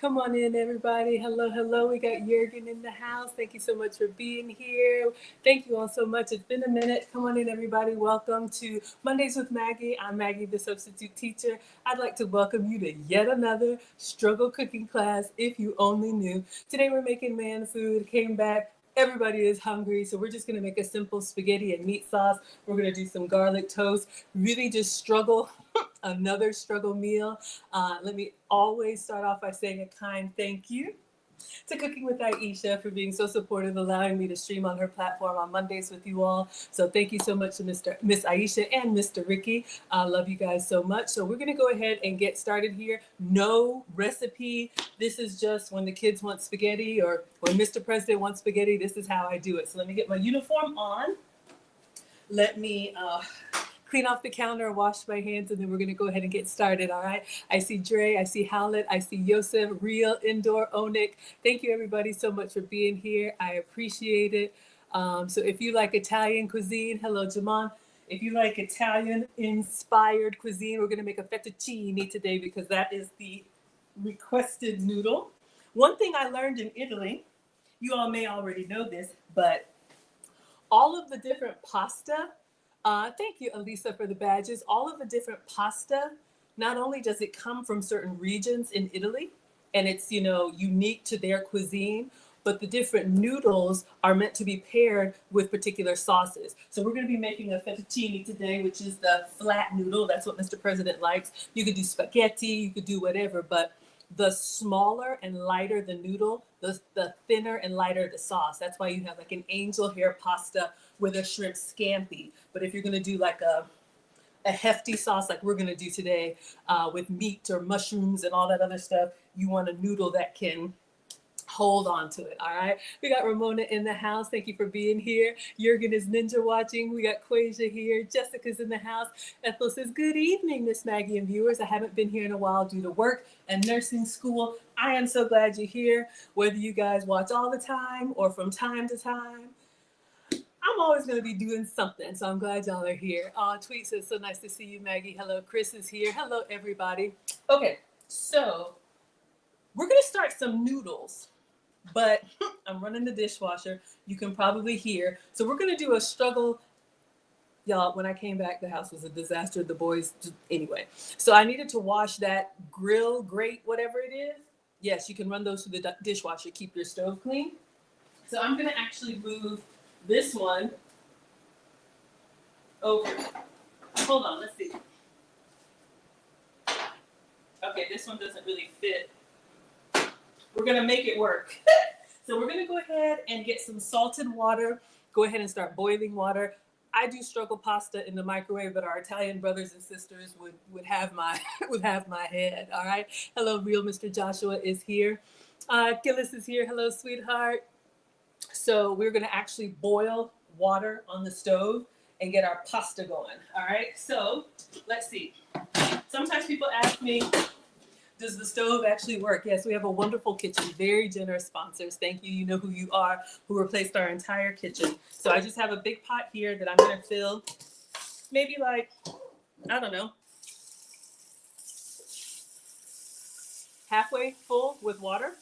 Come on in, everybody. Hello, hello. We got Jurgen in the house. Thank you so much for being here. Thank you all so much. It's been a minute. Come on in, everybody. Welcome to Mondays with Maggie. I'm Maggie, the substitute teacher. I'd like to welcome you to yet another struggle cooking class, if you only knew. Today we're making man food. Came back. Everybody is hungry, so we're just gonna make a simple spaghetti and meat sauce. We're gonna do some garlic toast. Really just struggle, another struggle meal. Let me always start off by saying a kind thank you to Cooking with Aisha for being so supportive, allowing me to stream on her platform on Mondays with you all. So thank you so much to Miss Aisha and Mr. Ricky. I love you guys so much. So we're gonna go ahead and get started here. No recipe. This is just when the kids want spaghetti or when Mr. President wants spaghetti, this is how I do it. So let me get my uniform on. Let me clean off the counter, wash my hands, and then we're gonna go ahead and get started, all right? I see Dre, I see Howlett, I see Yosef, Real, Indoor, Onik. Thank you everybody so much for being here. I appreciate it. So if you like Italian cuisine, hello Jamon. If you like Italian inspired cuisine, we're gonna make a fettuccine today because that is the requested noodle. One thing I learned in Italy, you all may already know this, but all of the different pasta, thank you, Elisa, for the badges. All of the different pasta, not only does it come from certain regions in Italy, and it's, unique to their cuisine, but the different noodles are meant to be paired with particular sauces. So we're going to be making a fettuccine today, which is the flat noodle. That's what Mr. President likes. You could do spaghetti, you could do whatever, but the smaller and lighter the noodle, the thinner and lighter the sauce. That's why you have like an angel hair pasta with a shrimp scampi. But if you're gonna do like a hefty sauce like we're gonna do today with meat or mushrooms and all that other stuff, you want a noodle that can hold on to it, all right? We got Ramona in the house. Thank you for being here. Jurgen is ninja watching. We got Quasia here. Jessica's in the house. Ethel says, good evening, Miss Maggie and viewers. I haven't been here in a while due to work and nursing school. I am so glad you're here. Whether you guys watch all the time or from time to time, I'm always going to be doing something, so I'm glad y'all are here. Tweet says, so nice to see you, Maggie. Hello, Chris is here. Hello, everybody. Okay, so we're going to start some noodles. But I'm running the dishwasher. You can probably hear. So we're going to do a struggle. Y'all, when I came back, the house was a disaster. The boys, anyway. So I needed to wash that grill, grate, whatever it is. Yes, you can run those through the dishwasher. Keep your stove clean. So I'm going to actually move this one over. Hold on, let's see. Okay, this one doesn't really fit. We're gonna make it work. So we're gonna go ahead and get some salted water. Go ahead and start boiling water. I do struggle pasta in the microwave, but our Italian brothers and sisters would have my would have my head. All right. Hello, real Mr. Joshua is here. Gillis is here. Hello, sweetheart. So we're gonna actually boil water on the stove and get our pasta going. All right. So let's see. Sometimes people ask me, does the stove actually work? Yes, we have a wonderful kitchen, very generous sponsors. Thank you. You know who you are, who replaced our entire kitchen. So I just have a big pot here that I'm gonna fill maybe like, I don't know, halfway full with water.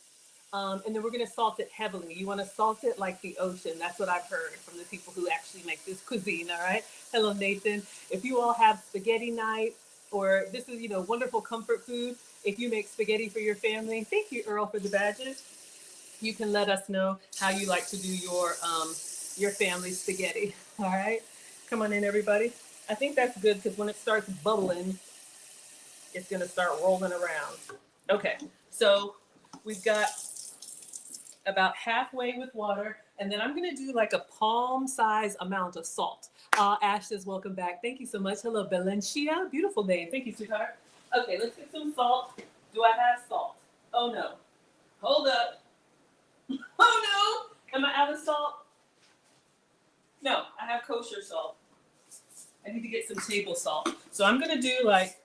And then we're gonna salt it heavily. You wanna salt it like the ocean. That's what I've heard from the people who actually make this cuisine, all right? Hello, Nathan. If you all have spaghetti night, or this is, wonderful comfort food, if you make spaghetti for your family, thank you, Earl, for the badges. You can let us know how you like to do your family spaghetti. All right, come on in, everybody. I think that's good because when it starts bubbling, it's gonna start rolling around. Okay, so we've got about halfway with water, and then I'm gonna do like a palm size amount of salt. Ash says, welcome back. Thank you so much. Hello, Valencia. Beautiful name. Thank you, sweetheart. Okay, let's get some salt. Do I have salt? Oh no. Hold up. Oh no. Am I out of salt? No, I have kosher salt. I need to get some table salt. So I'm gonna do like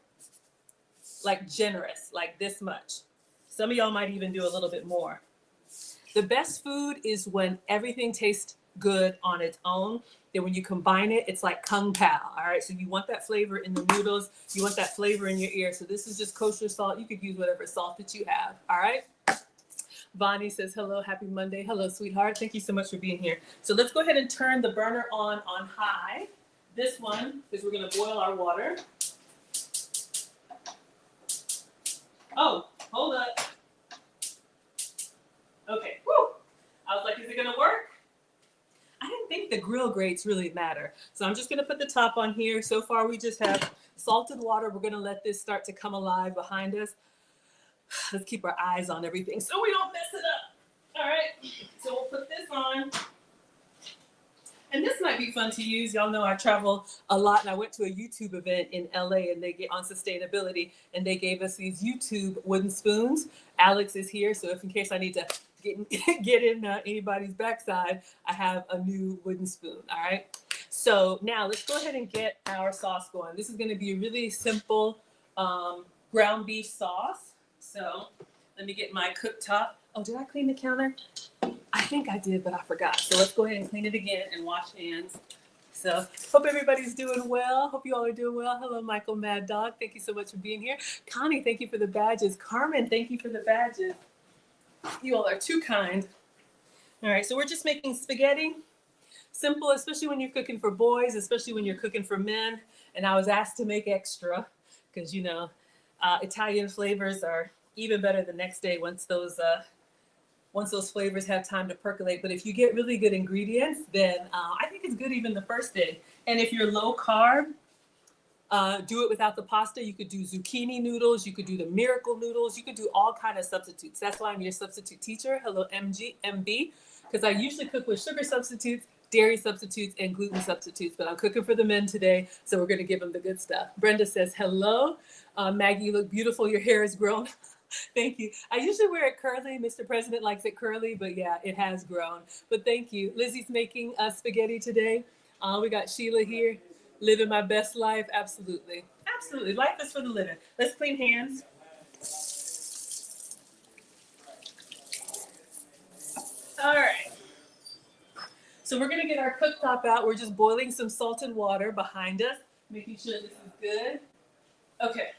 generous, like this much. Some of y'all might even do a little bit more. The best food is when everything tastes good on its own. Then when you combine it, it's like kung pao. All right, so you want that flavor in the noodles. You want that flavor in your ear. So this is just kosher salt. You could use whatever salt that you have. All right. Bonnie says, hello, happy Monday. Hello, sweetheart. Thank you so much for being here. So let's go ahead and turn the burner on high. This one, because we're going to boil our water. Oh, hold up. Okay. Woo. I was like, is it going to work? I didn't think the grill grates really matter. So I'm just going to put the top on here. So far, we just have salted water. We're going to let this start to come alive behind us. Let's keep our eyes on everything so we don't mess it up. All right. So we'll put this on. And this might be fun to use. Y'all know I travel a lot, and I went to a YouTube event in LA, and they get on sustainability, and they gave us these YouTube wooden spoons. Alex is here, so if in case I need to get in anybody's backside, I have a new wooden spoon. All right. So now let's go ahead and get our sauce going. This is going to be a really simple ground beef sauce. So let me get my cooktop. Oh, did I clean the counter? I think I did, but I forgot. So let's go ahead and clean it again and wash hands. So hope everybody's doing well. Hope you all are doing well. Hello, Michael Mad Dog. Thank you so much for being here. Connie, thank you for the badges. Carmen, thank you for the badges. You all are too kind. All right, so we're just making spaghetti. Simple, especially when you're cooking for boys, especially when you're cooking for men. And I was asked to make extra because, you know, Italian flavors are even better the next day once those flavors have time to percolate. But if you get really good ingredients, then I think it's good even the first day. And if you're low carb, do it without the pasta. You could do zucchini noodles. You could do the miracle noodles. You could do all kind of substitutes. That's why I'm your substitute teacher. Hello, MB, because I usually cook with sugar substitutes, dairy substitutes, and gluten substitutes. But I'm cooking for the men today, so we're going to give them the good stuff. Brenda says, hello. Maggie, you look beautiful. Your hair is grown. Thank you. I usually wear it curly. Mr. President likes it curly, but yeah, it has grown. But thank you. Lizzie's making spaghetti today. We got Sheila here. Living my best life. Absolutely. Absolutely. Life is for the living. Let's clean hands. All right. So we're going to get our cooktop out. We're just boiling some salted water behind us, making sure this is good. Okay.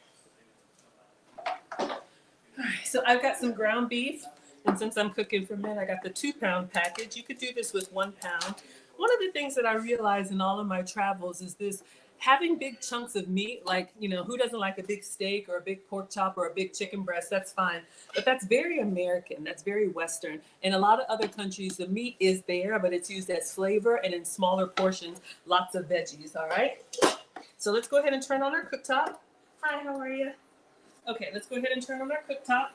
All right, so I've got some ground beef, and since I'm cooking for men, I got the 2-pound package. You could do this with 1 pound. One of the things that I realized in all of my travels is this: having big chunks of meat, like, you know, who doesn't like a big steak or a big pork chop or a big chicken breast? That's fine. But that's very American. That's very Western. In a lot of other countries, the meat is there, but it's used as flavor and in smaller portions, lots of veggies. All right. So let's go ahead and turn on our cooktop. Hi, how are you? Okay, let's go ahead and turn on our cooktop.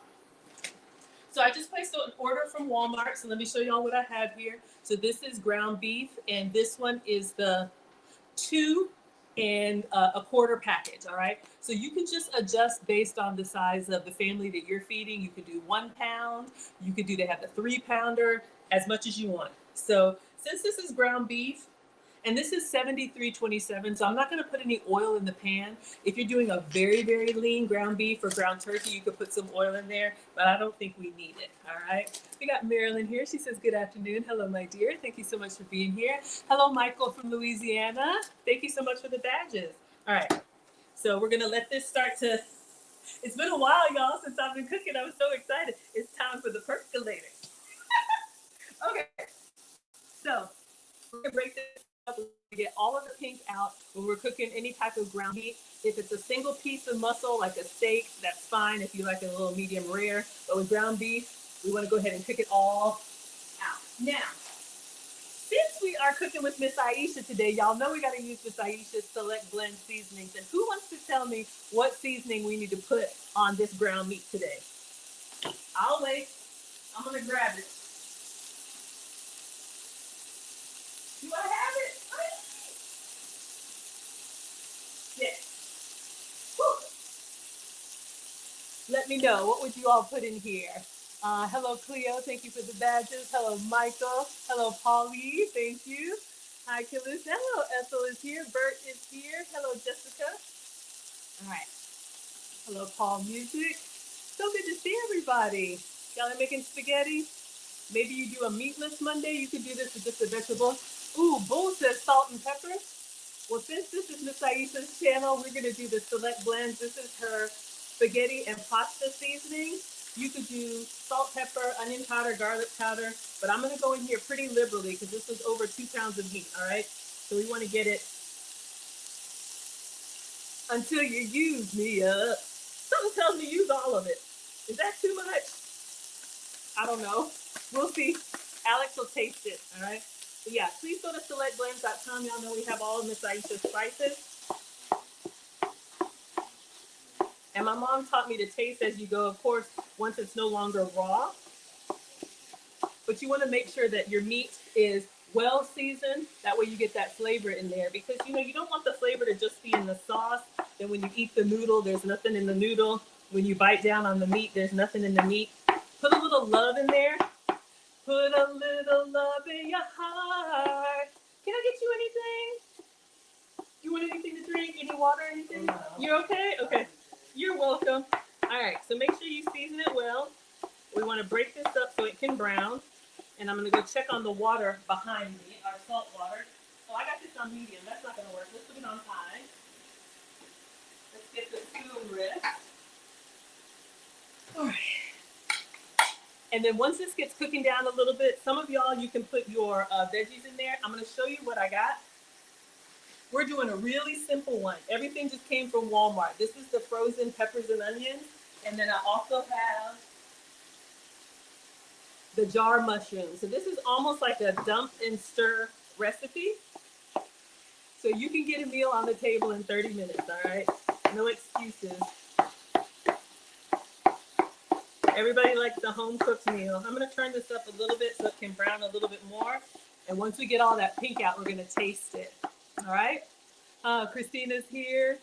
So I just placed an order from Walmart. So let me show y'all what I have here. So this is ground beef, and this one is the 2 1/4 package. All right. So you can just adjust based on the size of the family that you're feeding. You could do 1 pound. You could do, they have the 3-pounder, as much as you want. So since this is ground beef, and this is 73.27, so I'm not going to put any oil in the pan. If you're doing a very, very lean ground beef or ground turkey, you could put some oil in there, but I don't think we need it. All right. We got Marilyn here. She says, good afternoon. Hello, my dear. Thank you so much for being here. Hello, Michael from Louisiana. Thank you so much for the badges. All right. So we're going to let this start to, it's been a while, y'all, since I've been cooking. I was so excited. It's time for the percolator. Okay. So we're going to break this up. Get all of the pink out when we're cooking any type of ground meat. If it's a single piece of muscle, like a steak, that's fine if you like it a little medium rare. But with ground beef, we want to go ahead and cook it all out. Now, since we are cooking with Miss Aisha today, y'all know we got to use Miss Aisha's Select Blend seasonings. And who wants to tell me what seasoning we need to put on this ground meat today? I'll wait. I'm going to grab it. Do I have it? Yes. Woo. Let me know. What would you all put in here? Hello, Cleo. Thank you for the badges. Hello, Michael. Hello, Polly. Thank you. Hi, Killis. Hello, Ethel is here. Bert is here. Hello, Jessica. All right. Hello, Paul Music. So good to see everybody. Y'all are making spaghetti? Maybe you do a meatless Monday. You could do this with just the vegetables. Ooh, Bull says salt and pepper. Well, since this is Miss Aisha's channel, we're going to do the select blends. This is her spaghetti and pasta seasoning. You could do salt, pepper, onion powder, garlic powder, but I'm going to go in here pretty liberally because this is over 2 pounds of meat, all right? So we want to get it until you use me up. Something tells me use all of it. Is that too much? I don't know. We'll see. Alex will taste it, all right? But yeah, please go to selectblends.com. Y'all know we have all of Miss Aisha's spices. And my mom taught me to taste as you go, of course, once it's no longer raw. But you want to make sure that your meat is well seasoned. That way you get that flavor in there. Because, you know, you don't want the flavor to just be in the sauce. Then when you eat the noodle, there's nothing in the noodle. When you bite down on the meat, there's nothing in the meat. Put a little love in there. Put a little love in your heart. Can I get you anything? You want anything to drink? Any water or anything? You're okay? Okay. You're welcome. All right, so make sure you season it well. We want to break this up so it can brown. And I'm going to go check on the water behind me, our salt water. Oh, I got this on medium. That's not going to work. Let's put it on high. Let's get the spoon rest. All right. And then once this gets cooking down a little bit, some of y'all, you can put your veggies in there. I'm going to show you what I got. We're doing a really simple one. Everything just came from Walmart. This is the frozen peppers and onions. And then I also have the jar mushrooms. So this is almost like a dump and stir recipe. So you can get a meal on the table in 30 minutes, all right? No excuses. Everybody likes the home cooked meal. I'm gonna turn this up a little bit so it can brown a little bit more. And once we get all that pink out, we're gonna taste it, all right? Christina's here.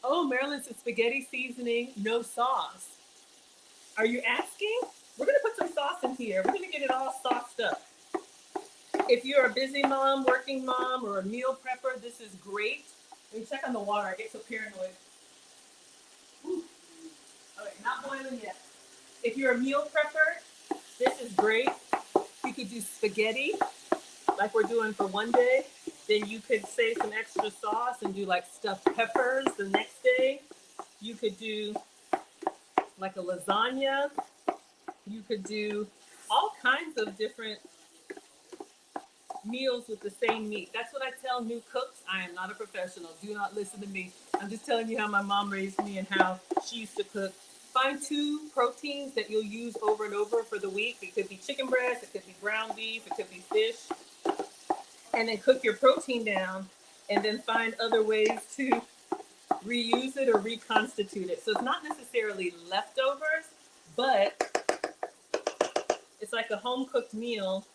Oh, Marilyn says spaghetti seasoning, no sauce. Are you asking? We're gonna put some sauce in here. We're gonna get it all sauced up. If you're a busy mom, working mom, or a meal prepper, this is great. Let me check on the water. I get so paranoid. Ooh. Okay, not boiling yet. If you're a meal prepper, this is great. You could do spaghetti, like we're doing for one day. Then you could save some extra sauce and do like stuffed peppers the next day. You could do like a lasagna. You could do all kinds of different meals with the same meat. That's what I tell new cooks. I am not a professional. Do not listen to me. I'm just telling you how my mom raised me and how she used to cook. Find 2 proteins that you'll use over and over for the week. It could be chicken breast, it could be ground beef, it could be fish. And then cook your protein down and then find other ways to reuse it or reconstitute it. So it's not necessarily leftovers, but it's like a home cooked meal,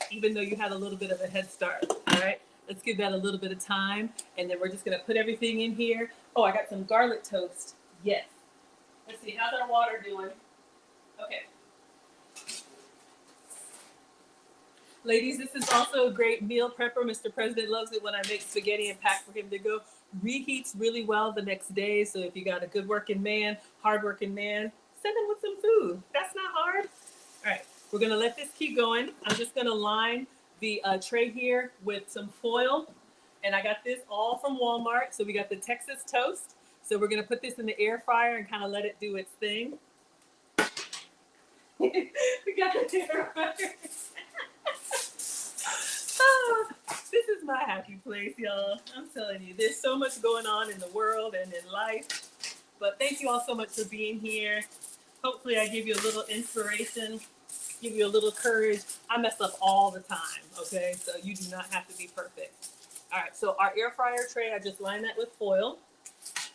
even though you had a little bit of a head start. All right, let's give that a little bit of time. And then we're just gonna put everything in here. Oh, I got some garlic toast. Yes. Let's see, how's our water doing? Okay. Ladies, this is also a great meal prepper. Mr. President loves it when I make spaghetti and pack for him to go. Reheats really well the next day. So if you got a good working man, hard working man, send him with some food. That's not hard. All right, we're gonna let this keep going. I'm just gonna line the tray here with some foil. And I got this all from Walmart. So we got the Texas toast. So we're gonna put this in the air fryer and kind of let it do its thing. We got the air fryer. This is my happy place, y'all. I'm telling you, there's so much going on in the world and in life. But thank you all so much for being here. Hopefully I give you a little inspiration, give you a little courage. I mess up all the time, okay? So you do not have to be perfect. All right, so our air fryer tray, I just lined that with foil.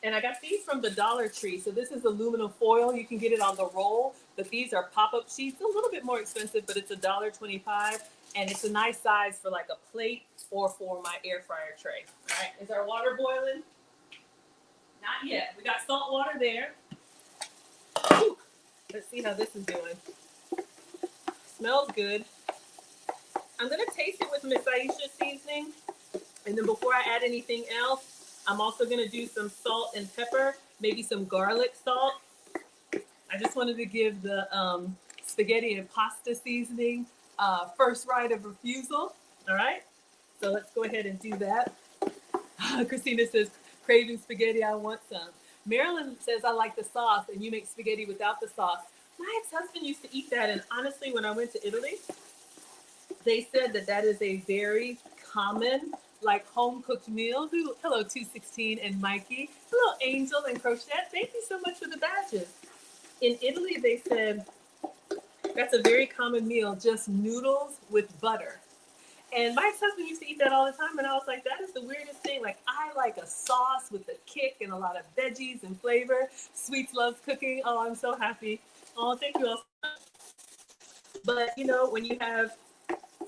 And I got these from the Dollar Tree. So this is aluminum foil. You can get it on the roll, but these are pop-up sheets. A little bit more expensive, but it's $1.25. And it's a nice size for like a plate or for my air fryer tray. All right, is our water boiling? Not yet. We got salt water there. Whew. Let's see how this is doing. Smells good. I'm gonna taste it with Miss Aisha'S seasoning. And then before I add anything else, I'm also gonna do some salt and pepper, maybe some garlic salt. I just wanted to give the spaghetti and pasta seasoning, first right of refusal. All right, so let's go ahead and do that. Christina says, craving spaghetti, I want some. Marilyn says, I like the sauce, and you make spaghetti without the sauce. My ex-husband used to eat that, and honestly, when I went to Italy, they said that that is a very common, like, home-cooked meal. Hello, 216 and Mikey. Hello, Angel and Crochet. Thank you so much for the badges. In Italy, they said that's a very common meal, just noodles with butter. And my ex-husband used to eat that all the time, and I was like, that is the weirdest thing. Like, I like a sauce with a kick and a lot of veggies and flavor. Sweets loves cooking. Oh, I'm so happy. Oh, thank you all so much. But, you know, when you have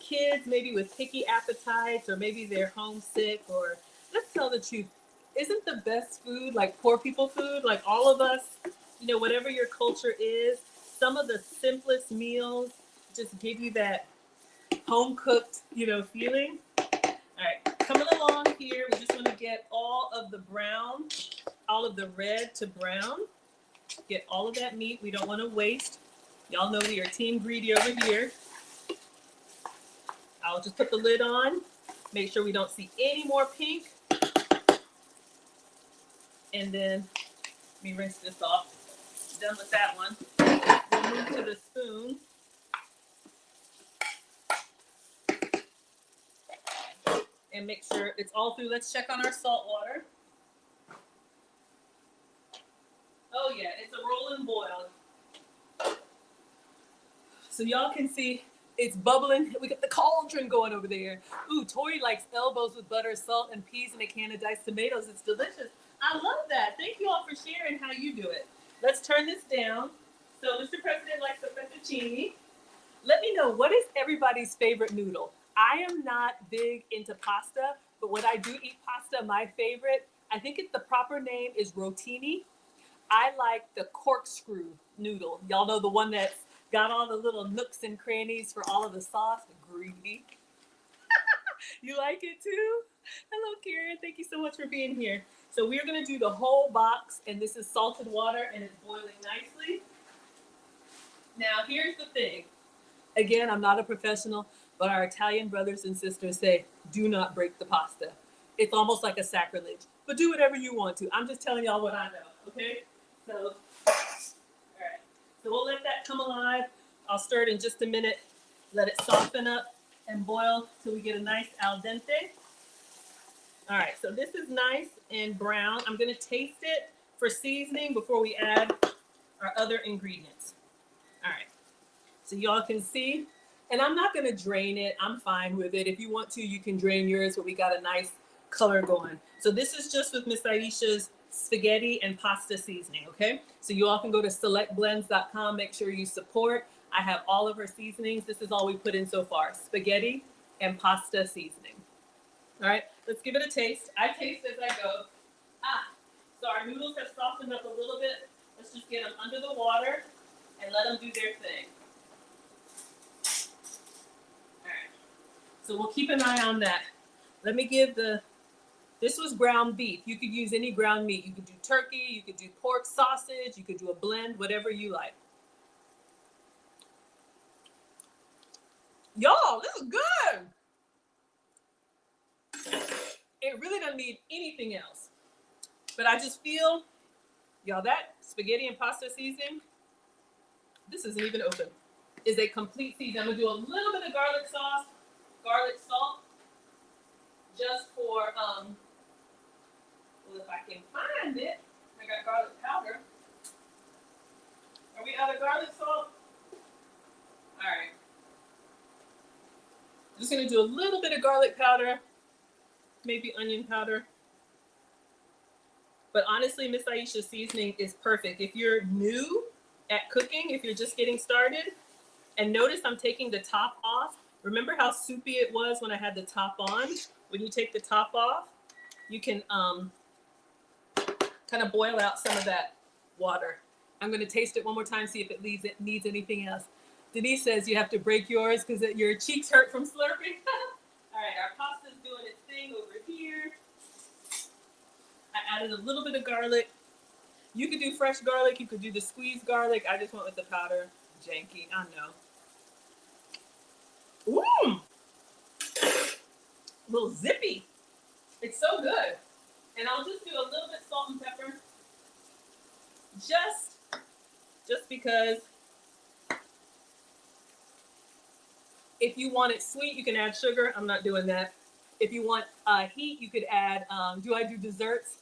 kids maybe with picky appetites, or maybe they're homesick, or let's tell the truth, isn't the best food like poor people food? Like, all of us, you know, whatever your culture is, some of the simplest meals just give you that home cooked, you know, feeling. All right, coming along here, we just want to get all of the brown, all of the red to brown. Get all of that meat. We don't want to waste. Y'all know we are team greedy over here. I'll just put the lid on. Make sure we don't see any more pink. And then let me rinse this off. Done with that one. We'll move to the spoon. And make sure it's all through. Let's check on our salt water. Oh yeah, it's a rolling boil. So y'all can see it's bubbling. We got the cauldron going over there. Ooh, Tori likes elbows with butter, salt, and peas, and a can of diced tomatoes. It's delicious. I love that. Thank you all for sharing how you do it. Let's turn this down. So Mr. President likes the fettuccine. Let me know, what is everybody's favorite noodle? I am not big into pasta, but when I do eat pasta, my favorite, I think the proper name is rotini. I like the corkscrew noodle. Y'all know the one that's got all the little nooks and crannies for all of the sauce. Greedy. You like it too? Hello, Karen. Thank you so much for being here. So we're going to do the whole box, and this is salted water, and it's boiling nicely. Now, here's the thing. Again, I'm not a professional, but our Italian brothers and sisters say, do not break the pasta. It's almost like a sacrilege, but do whatever you want to. I'm just telling y'all what I know, okay? So, all right. So we'll let that come alive. I'll stir it in just a minute. Let it soften up and boil till we get a nice al dente. All right, so this is nice and brown. I'm gonna taste it for seasoning before we add our other ingredients. All right, so y'all can see, and I'm not gonna drain it. I'm fine with it. If you want to, you can drain yours, but we got a nice color going. So this is just with Miss Aisha'S spaghetti and pasta seasoning, okay? So you all can go to selectblends.com, make sure you support. I have all of her seasonings. This is all we put in so far, spaghetti and pasta seasoning. All right, let's give it a taste. I taste as I go. So our noodles have softened up a little bit. Let's just get them under the water and let them do their thing. All right, so we'll keep an eye on that. Let me give this was ground beef. You could use any ground meat. You could do turkey, you could do pork sausage, you could do a blend, whatever you like. Y'all, this is good. It really doesn't need anything else. But I just feel, y'all, that spaghetti and pasta seasoning, this isn't even open, is a complete season. I'm gonna do a little bit of garlic sauce, garlic salt, just for, well, if I can find it. I got garlic powder. Are we out of garlic salt? All right. Just gonna do a little bit of garlic powder, maybe onion powder. But honestly, Miss Aisha'S seasoning is perfect. If you're new at cooking, if you're just getting started, and notice I'm taking the top off. Remember how soupy it was when I had the top on? When you take the top off, you can kind of boil out some of that water. I'm gonna taste it one more time, see if it needs anything else. Denise says you have to break yours because your cheeks hurt from slurping. All right, our pasta's doing its thing over here. I added a little bit of garlic. You could do fresh garlic, you could do the squeezed garlic. I just went with the powder. janky, I know. Ooh, a little zippy. It's so good. And I'll just do a little bit salt and pepper, just because. If you want it sweet, you can add sugar. I'm not doing that. If you want heat, you could add. Do I do desserts?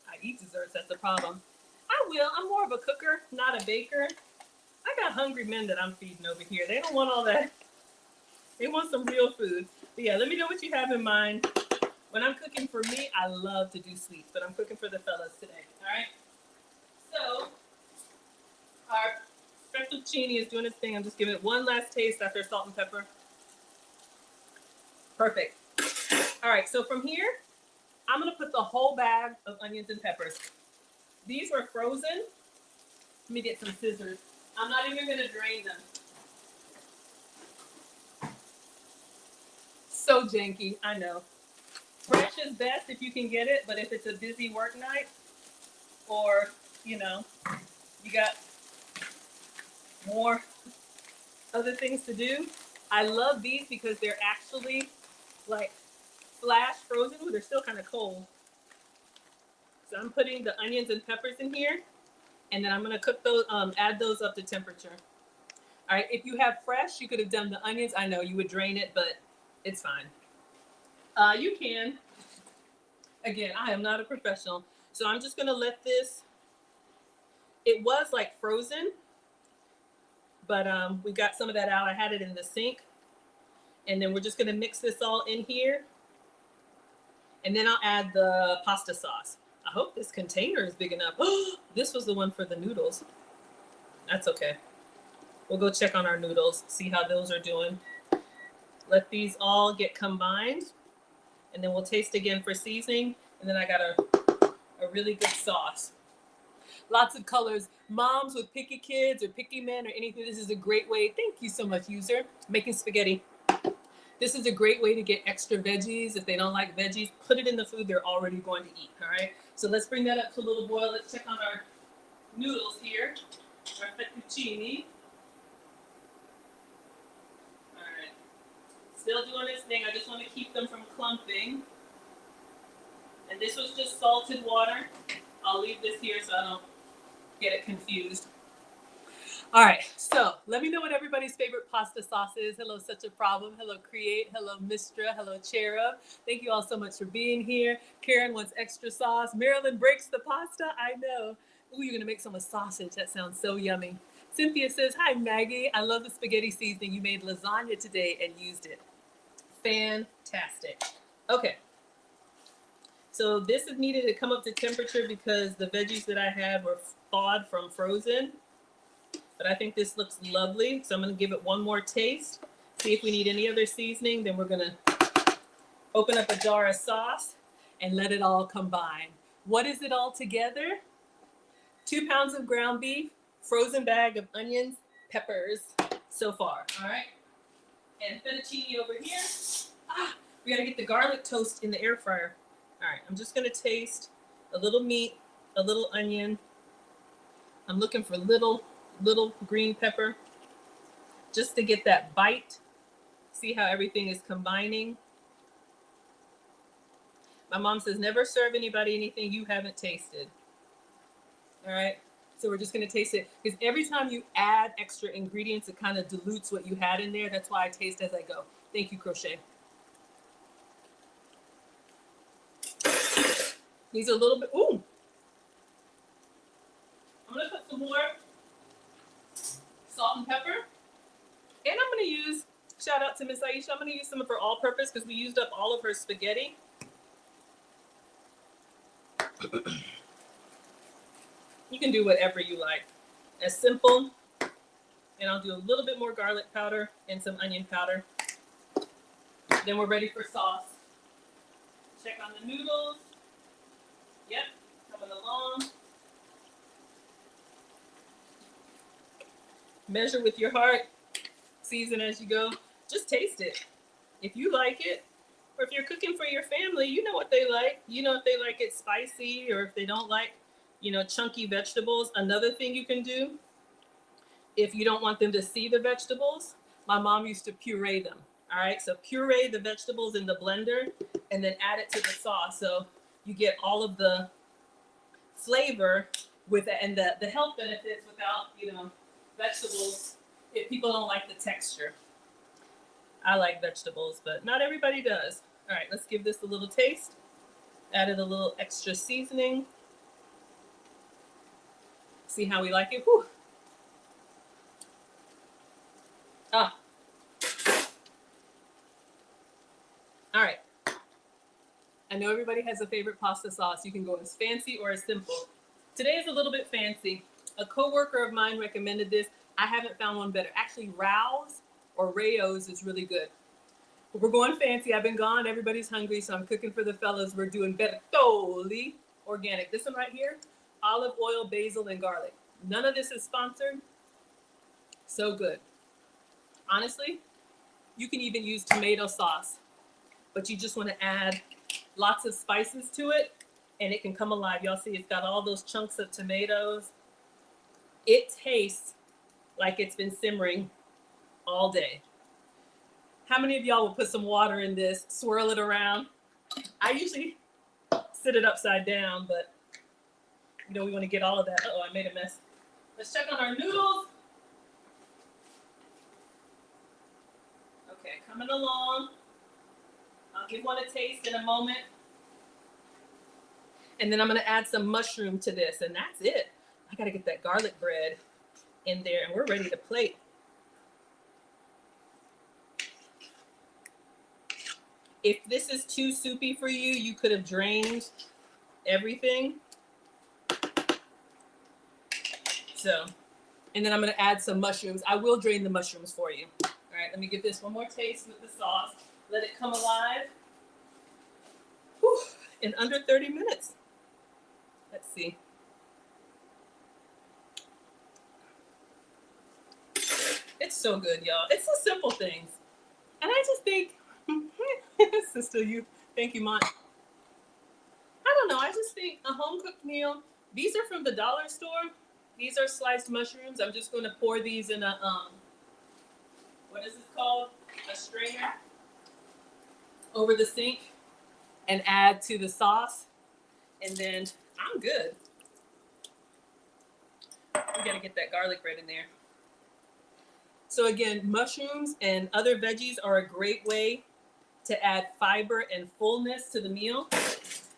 I eat desserts. That's the problem. I will. I'm more of a cooker, not a baker. I got hungry men that I'm feeding over here. They don't want all that. They want some real food. But yeah, let me know what you have in mind. When I'm cooking for me, I love to do sweets, but I'm cooking for the fellas today. All right. So our fettuccine is doing its thing. I'm just giving it one last taste after salt and pepper. Perfect. All right, so from here, I'm gonna put the whole bag of onions and peppers. These were frozen. Let me get some scissors. I'm not even gonna drain them. So janky, I know. Fresh is best if you can get it, but if it's a busy work night or, you know, you got more other things to do, I love these because they're actually like flash frozen, but they're still kind of cold. So I'm putting the onions and peppers in here, and then I'm gonna cook those, add those up to temperature. All right, if you have fresh, you could have done the onions. I know you would drain it, but it's fine. You can. Again, I am not a professional, so I'm just gonna let this. It was like frozen, but we got some of that out. I had it in the sink, and then we're just gonna mix this all in here, and then I'll add the pasta sauce. I hope this container is big enough. This was the one for the noodles. That's okay. We'll go check on our noodles, see how those are doing. Let these all get combined, and then we'll taste again for seasoning. And then I got a really good sauce. Lots of colors. Moms with picky kids or picky men or anything, this is a great way. Thank you so much, user. Making spaghetti. This is a great way to get extra veggies. If they don't like veggies, put it in the food they're already going to eat, all right? So let's bring that up to a little boil. Let's check on our noodles here, our fettuccine. All right, still doing its thing. I just want to keep them from clumping. And this was just salted water. I'll leave this here so I don't get it confused. All right, so let me know what everybody's favorite pasta sauce is. Hello, Such a Problem. Hello, Create. Hello, Mistra. Hello, Cherub. Thank you all so much for being here. Karen wants extra sauce. Marilyn breaks the pasta. I know. Ooh, you're going to make some with sausage. That sounds so yummy. Cynthia says, hi, Maggie. I love the spaghetti seasoning. You made lasagna today and used it. Fantastic. Okay. So this is needed to come up to temperature because the veggies that I had were thawed from frozen. But I think this looks lovely. So I'm going to give it one more taste. See if we need any other seasoning. Then we're going to open up a jar of sauce and let it all combine. What is it all together? 2 pounds of ground beef, frozen bag of onions, peppers so far. All right. And fettuccine over here. We got to get the garlic toast in the air fryer. All right. I'm just going to taste a little meat, a little onion. I'm looking for little green pepper just to get that bite. See how everything is combining. My mom says never serve anybody anything you haven't tasted. All right, so we're just going to taste it because every time you add extra ingredients, it kind of dilutes what you had in there. That's why I taste as I go. Thank you, Crochet. These are a little bit, ooh. I'm going to put some more salt and pepper. And I'm going to use, shout out to Miss Aisha, I'm going to use some of her all-purpose because we used up all of her spaghetti. You can do whatever you like. As simple. And I'll do a little bit more garlic powder and some onion powder. Then we're ready for sauce. Check on the noodles. Yep, coming along. Measure with your heart. Season as you go. Just taste it. If you like it, or if you're cooking for your family, you know what they like. You know if they like it spicy or if they don't like, chunky vegetables. Another thing you can do, If you don't want them to see the vegetables, my mom used to puree them. All right, so puree the vegetables in the blender and then add it to the sauce. So you get all of the flavor with it and the health benefits without, vegetables if people don't like the texture. I like vegetables, but not everybody does. All right, let's give this a little taste. Added a little extra seasoning. See how we like it? Whew. Ah. All right. I know everybody has a favorite pasta sauce. You can go as fancy or as simple. Today is a little bit fancy. A coworker of mine recommended this. I haven't found one better. Actually, Rao's is really good. But we're going fancy. I've been gone. Everybody's hungry, so I'm cooking for the fellas. We're doing Bertolli organic. This one right here, olive oil, basil, and garlic. None of this is sponsored. So good. Honestly, you can even use tomato sauce, but you just want to add lots of spices to it, and it can come alive. Y'all see it's got all those chunks of tomatoes. It tastes like it's been simmering all day. How many of y'all will put some water in this, swirl it around? I usually sit it upside down, but we want to get all of that. Uh-oh, I made a mess. Let's check on our noodles. Okay, coming along. I'll give one a taste in a moment. And then I'm going to add some mushroom to this, and that's it. I got to get that garlic bread in there, and we're ready to plate. If this is too soupy for you, you could have drained everything. So, and then I'm going to add some mushrooms. I will drain the mushrooms for you. All right, let me give this one more taste with the sauce. Let it come alive. Whew, in under 30 minutes. Let's see. It's so good, y'all. It's the simple things. And I just think, sister, thank you, Mont. I don't know. I just think a home-cooked meal, these are from the dollar store. These are sliced mushrooms. I'm just going to pour these in a, what is this called? A strainer over the sink and add to the sauce. And then I'm good. We got to get that garlic bread in there. So again, mushrooms and other veggies are a great way to add fiber and fullness to the meal.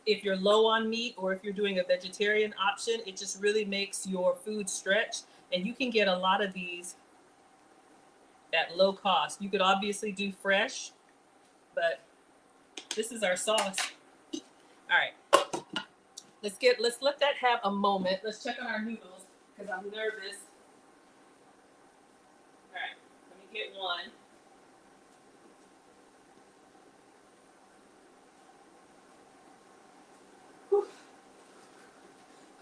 If you're low on meat or if you're doing a vegetarian option, it just really makes your food stretch. And you can get a lot of these at low cost. You could obviously do fresh, but this is our sauce. All right. Let's let that have a moment. Let's check on our noodles because I'm nervous. All right, let me get one. Whew.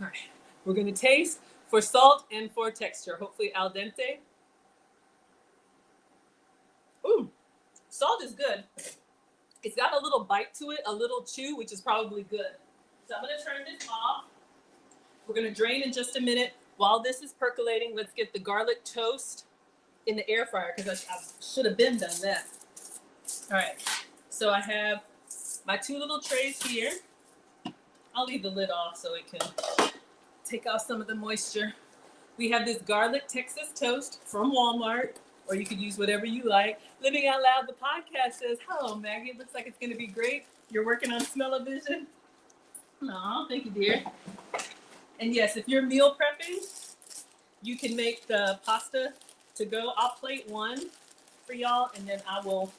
All right, we're gonna taste for salt and for texture. Hopefully al dente. Ooh, salt is good. It's got a little bite to it, a little chew, which is probably good. So I'm gonna turn this off. We're gonna drain in just a minute. While this is percolating, let's get the garlic toast in the air fryer because I should have been done that. All right, so I have my two little trays here. I'll leave the lid off so it can take off some of the moisture. We have this garlic Texas toast from Walmart, or you could use whatever you like. Living Out Loud, the podcast says, hello, Maggie. It looks like it's gonna be great. You're working on smell-o-vision. Aw, thank you, dear. And yes, if you're meal prepping, you can make the pasta to go. I'll plate one for y'all, and then I will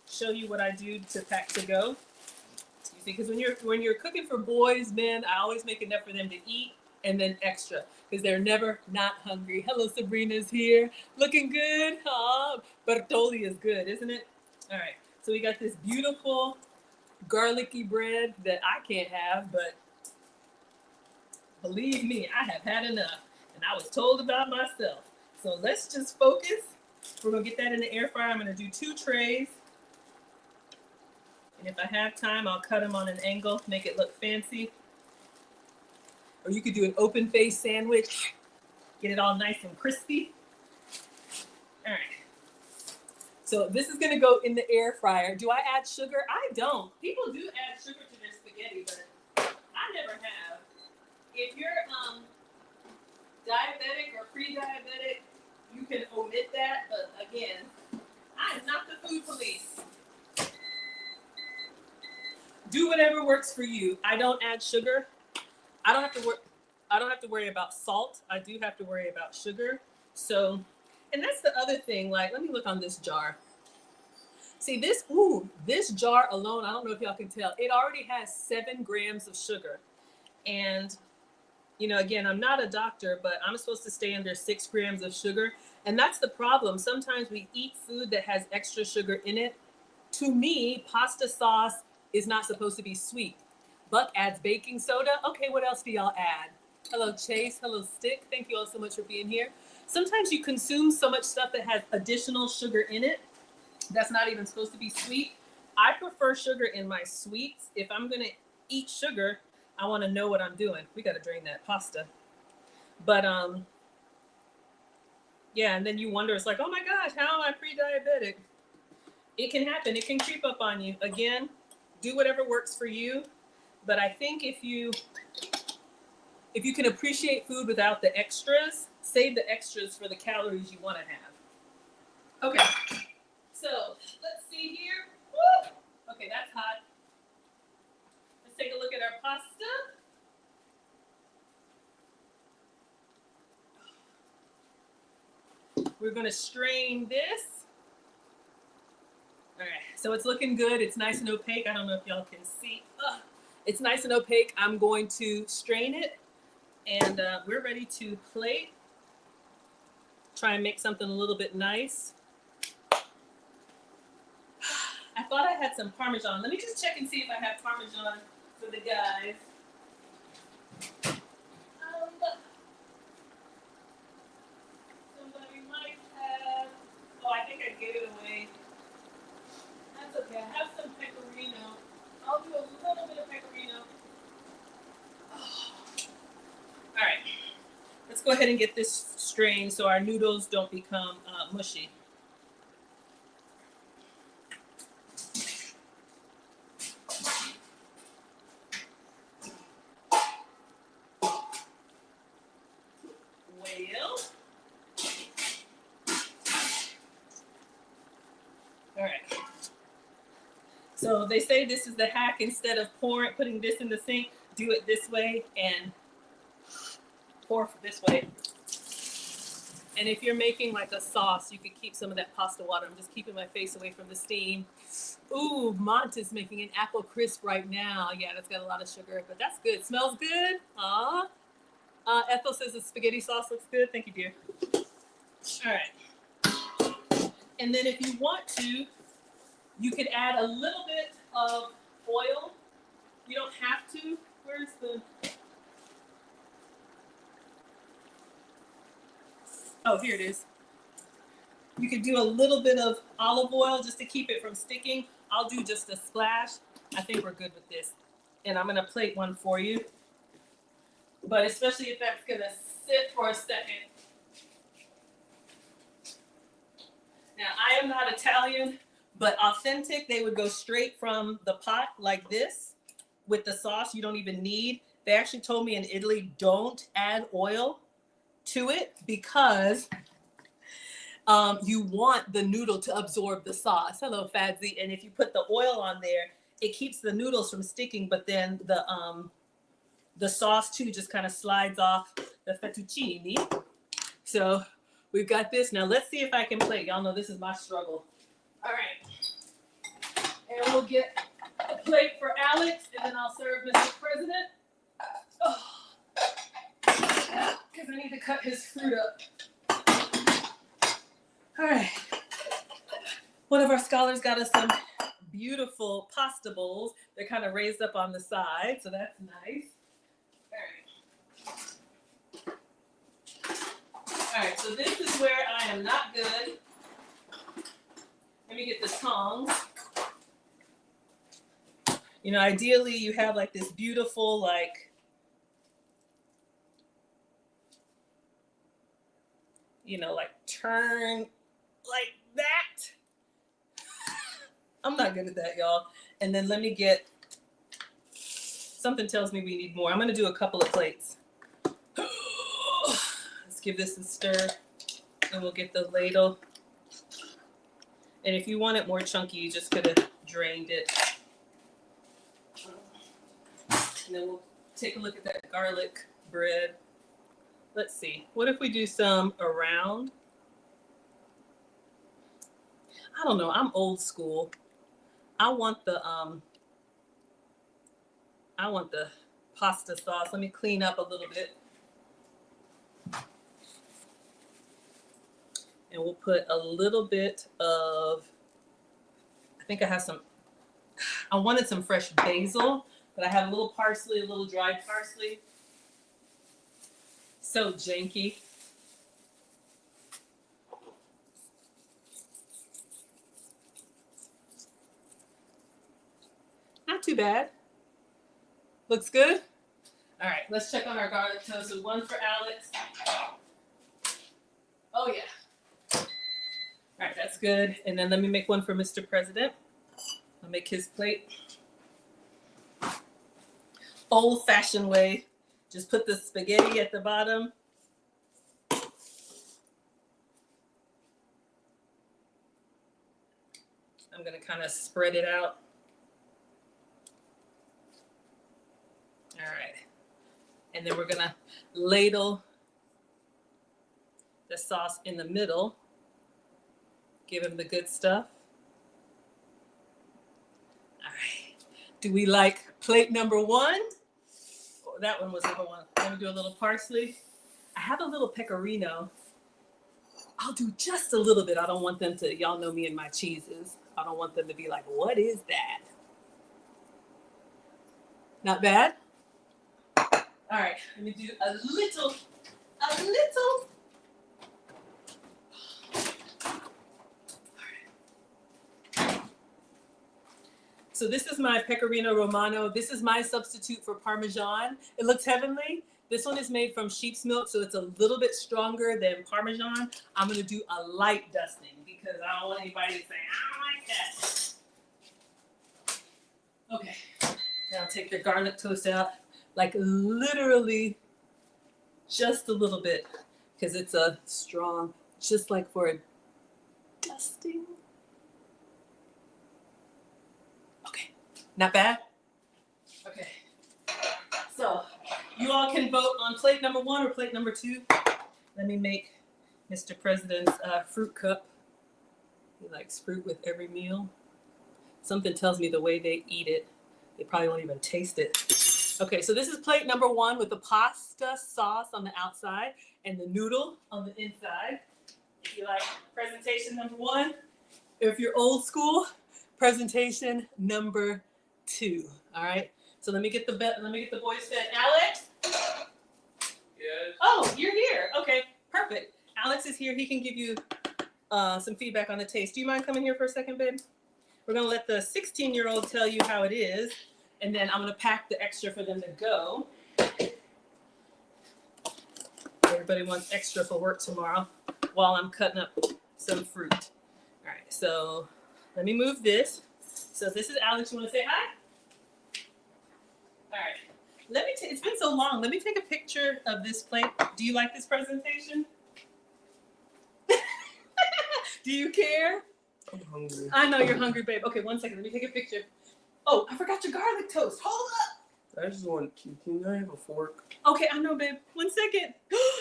show you what I do to pack to go. You see, because when you're cooking for boys, men, I always make enough for them to eat and then extra because they're never not hungry. Hello, Sabrina's here, looking good. Aw, Bertolli is good, isn't it? All right, so we got this beautiful garlicky bread that I can't have, but believe me, I have had enough, and I was told about myself. So let's just focus. We're gonna get that in the air fryer. I'm gonna do 2 trays. And if I have time, I'll cut them on an angle, make it look fancy. Or you could do an open face sandwich, get it all nice and crispy. All right. So this is gonna go in the air fryer. Do I add sugar? I don't. People do add sugar to their spaghetti, but I never have. If you're diabetic or pre-diabetic, you can omit that. But again, I am not the food police. Do whatever works for you. I don't add sugar. I don't have to worry about salt. I do have to worry about sugar. So, and that's the other thing. Like, let me look on this jar. See this? Ooh, this jar alone. I don't know if y'all can tell. It already has 7 grams of sugar. And you know, again, I'm not a doctor, but I'm supposed to stay under 6 grams of sugar. And that's the problem. Sometimes we eat food that has extra sugar in it. To me, pasta sauce is not supposed to be sweet. Buck adds baking soda. Okay, what else do y'all add? Hello, Chase. Hello, Stick. Thank you all so much for being here. Sometimes you consume so much stuff that has additional sugar in it that's not even supposed to be sweet. I prefer sugar in my sweets. If I'm going to eat sugar, I want to know what I'm doing. We got to drain that pasta. But, yeah, and then you wonder, it's like, oh my gosh, how am I pre-diabetic? It can happen. It can creep up on you. Again, do whatever works for you. But I think if you can appreciate food without the extras, save the extras for the calories you want to have. Okay, so let's see here. Woo! Okay, that's hot. Let's take a look at our pasta. We're going to strain this. All right, so it's looking good. It's nice and opaque. I don't know if y'all can see. It's nice and opaque. I'm going to strain it, and we're ready to plate. Try and make something a little bit nice. I thought I had some Parmesan. Let me just check and see if I have Parmesan for the guys. Somebody might have. Oh, I think I gave it away. That's okay. I have some pecorino. I'll do a little bit of pecorino. Oh. All right. Let's go ahead and get this strained so our noodles don't become mushy. Well. All right. So they say this is the hack. Instead of putting this in the sink, do it this way and pour this way. And if you're making like a sauce, you could keep some of that pasta water. I'm just keeping my face away from the steam. Ooh, Mont is making an apple crisp right now. Yeah, that's got a lot of sugar, but that's good. Smells good. Aw. Ethel says the spaghetti sauce looks good. Thank you, dear. All right. And then if you want to, you could add a little bit of oil. You don't have to. Where's the... Oh, here it is. You could do a little bit of olive oil just to keep it from sticking. I'll do just a splash. I think we're good with this. And I'm going to plate one for you. But especially if that's going to sit for a second. Now, I am not Italian, but authentic, they would go straight from the pot like this with the sauce you don't even need. They actually told me in Italy, don't add oil to it because you want the noodle to absorb the sauce. Hello, Fadzi. And if you put the oil on there, it keeps the noodles from sticking, but then the sauce too just kind of slides off the fettuccine. So we've got this. Now let's see if I can plate. Y'all know this is my struggle. All right. And we'll get a plate for Alex, and then I'll serve Mr. President. Oh. Because I need to cut his fruit up. All right. One of our scholars got us some beautiful pasta bowls. They're kind of raised up on the side, so that's nice. All right, so this is where I am not good. Let me get the tongs. You know, ideally you have like this beautiful, like, you know, like turn like that. I'm not good at that, y'all. And then let me get, something tells me we need more. I'm gonna do a couple of plates. Let's give this a stir, and we'll get the ladle. And if you want it more chunky, you just could have drained it. And then we'll take a look at that garlic bread. Let's see. What if we do some around? I don't know. I'm old school. I want the pasta sauce. Let me clean up a little bit. And we'll put a little bit of, I think I have some, I wanted some fresh basil, but I have a little parsley, a little dried parsley. So janky. Not too bad. Looks good. All right, let's check on our garlic toast. So one for Alex. Oh yeah. All right, that's good. And then let me make one for Mr. President. I'll make his plate. Old-fashioned way. Just put the spaghetti at the bottom. I'm gonna kind of spread it out. All right. And then we're gonna ladle the sauce in the middle. Give him the good stuff. All right. Do we like plate number one? Oh, that one was number one. Let me do a little parsley. I have a little pecorino. I'll do just a little bit. I don't want them to, y'all know me and my cheeses. I don't want them to be like, what is that? Not bad? All right, let me do a little. So this is my Pecorino Romano. This is my substitute for Parmesan. It looks heavenly. This one is made from sheep's milk, so it's a little bit stronger than Parmesan. I'm gonna do a light dusting because I don't want anybody to say, I don't like that. Okay, now take your garlic toast out, like literally just a little bit, because it's a strong, just like for a dusting. Okay, not bad? Okay, so you all can vote on plate number one or plate number two. Let me make Mr. President's fruit cup. He likes fruit with every meal. Something tells me the way they eat it, they probably won't even taste it. Okay, so this is plate number one with the pasta sauce on the outside and the noodle on the inside. If you like presentation number one, if you're old school, presentation number two. All right. So let me get the boys fed. Alex? Yes. Oh, you're here. Okay, perfect. Alex is here. He can give you some feedback on the taste. Do you mind coming here for a second, babe? We're gonna let the 16-year-old tell you how it is, and then I'm gonna pack the extra for them to go. Everybody wants extra for work tomorrow while I'm cutting up some fruit. All right, so let me move this. So this is Alex. You wanna say hi? All right. It's been so long. Let me take a picture of this plate. Do you like this presentation? Do you care? I'm hungry. I know you're hungry, babe. Okay, 1 second. Let me take a picture. Oh, I forgot your garlic toast. Hold up. I just want, can I have a fork? Okay, I know, babe. 1 second.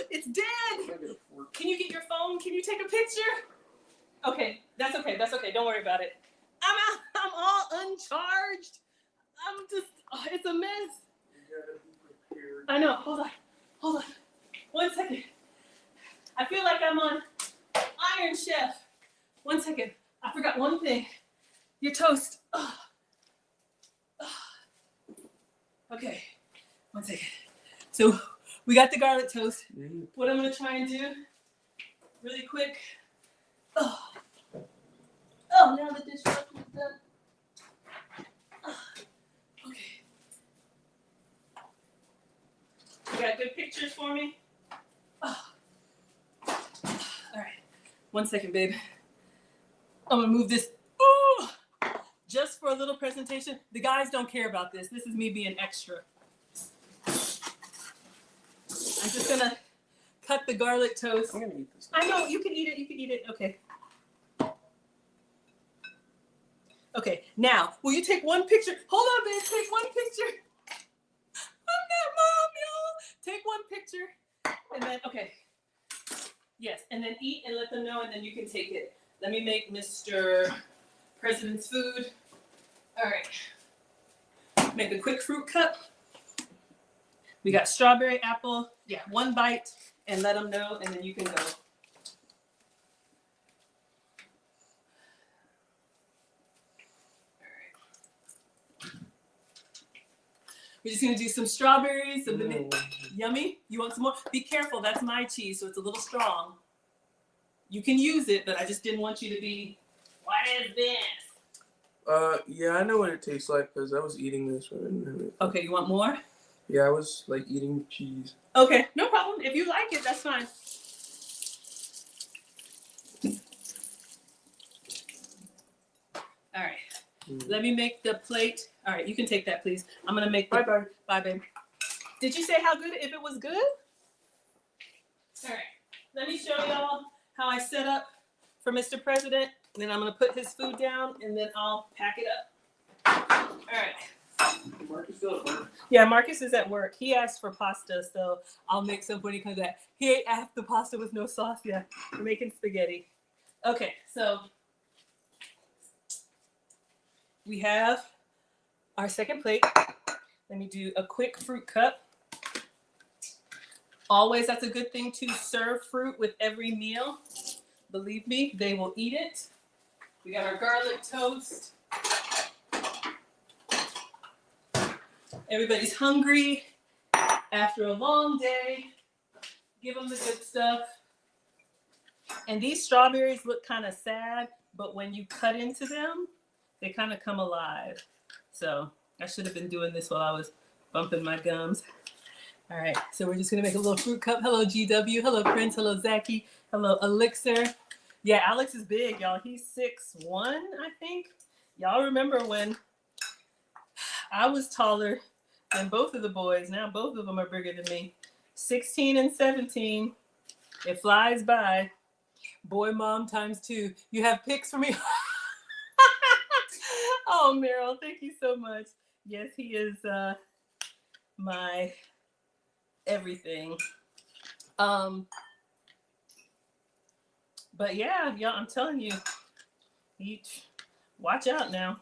It's dead. Can I get a fork? Can you get your phone? Can you take a picture? Okay, that's okay. That's okay. Don't worry about it. I'm out. I'm all uncharged. I'm just, it's a mess. You gotta be prepared. I know. Hold on. 1 second. I feel like I'm on Iron Chef. 1 second. I forgot one thing. Your toast. Okay. 1 second. So we got the garlic toast. What I'm gonna try and do really quick. Oh, now the dishwasher is done. Okay. You got good pictures for me? All right. 1 second, babe. I'm gonna move this. Ooh, just for a little presentation. The guys don't care about this. This is me being extra. I'm just gonna cut the garlic toast. I'm gonna eat this. I know, you can eat it, you can eat it. Okay. Okay, now, will you take one picture? Hold on, babe, take one picture. I'm not mom, y'all. Take one picture. And then, okay. Yes, and then eat and let them know, and then you can take it. Let me make Mr. President's food. All right. Make a quick fruit cup. We got strawberry, apple. Yeah, one bite, and let them know, and then you can go. We're just gonna do some strawberries, some banana. Yummy. You want some more? Be careful, that's my cheese, so it's a little strong. You can use it, but I just didn't want you to be, what is this? Yeah, I know what it tastes like because I was eating this one. Okay, you want more? Yeah, I was like eating cheese. Okay, no problem. If you like it, that's fine. All right. Let me make the plate. All right, you can take that, please. I'm gonna make the. Bye. Bye, babe. Did you say how good? If it was good? All right. Let me show y'all how I set up for Mr. President. And then I'm gonna put his food down, and then I'll pack it up. All right. Marcus still at work? Yeah, Marcus is at work. He asked for pasta, so I'll make some when he comes back. He ate half the pasta with no sauce. Yeah, we're making spaghetti. Okay, so we have our second plate. Let me do a quick fruit cup. Always, that's a good thing to serve fruit with every meal. Believe me, they will eat it. We got our garlic toast. Everybody's hungry after a long day. Give them the good stuff. And these strawberries look kind of sad, but when you cut into them, they kind of come alive. So I should have been doing this while I was bumping my gums. All right, so we're just gonna make a little fruit cup. Hello, GW. Hello, Prince. Hello, Zachy. Hello, Elixir. Yeah, Alex is big, y'all. He's 6'1", I think. Y'all remember when I was taller than both of the boys? Now both of them are bigger than me. 16 and 17. It flies by. Boy, mom times 2. You have pics for me? Oh, Meryl, thank you so much. Yes, he is my everything. But yeah, y'all, I'm telling you, watch out now.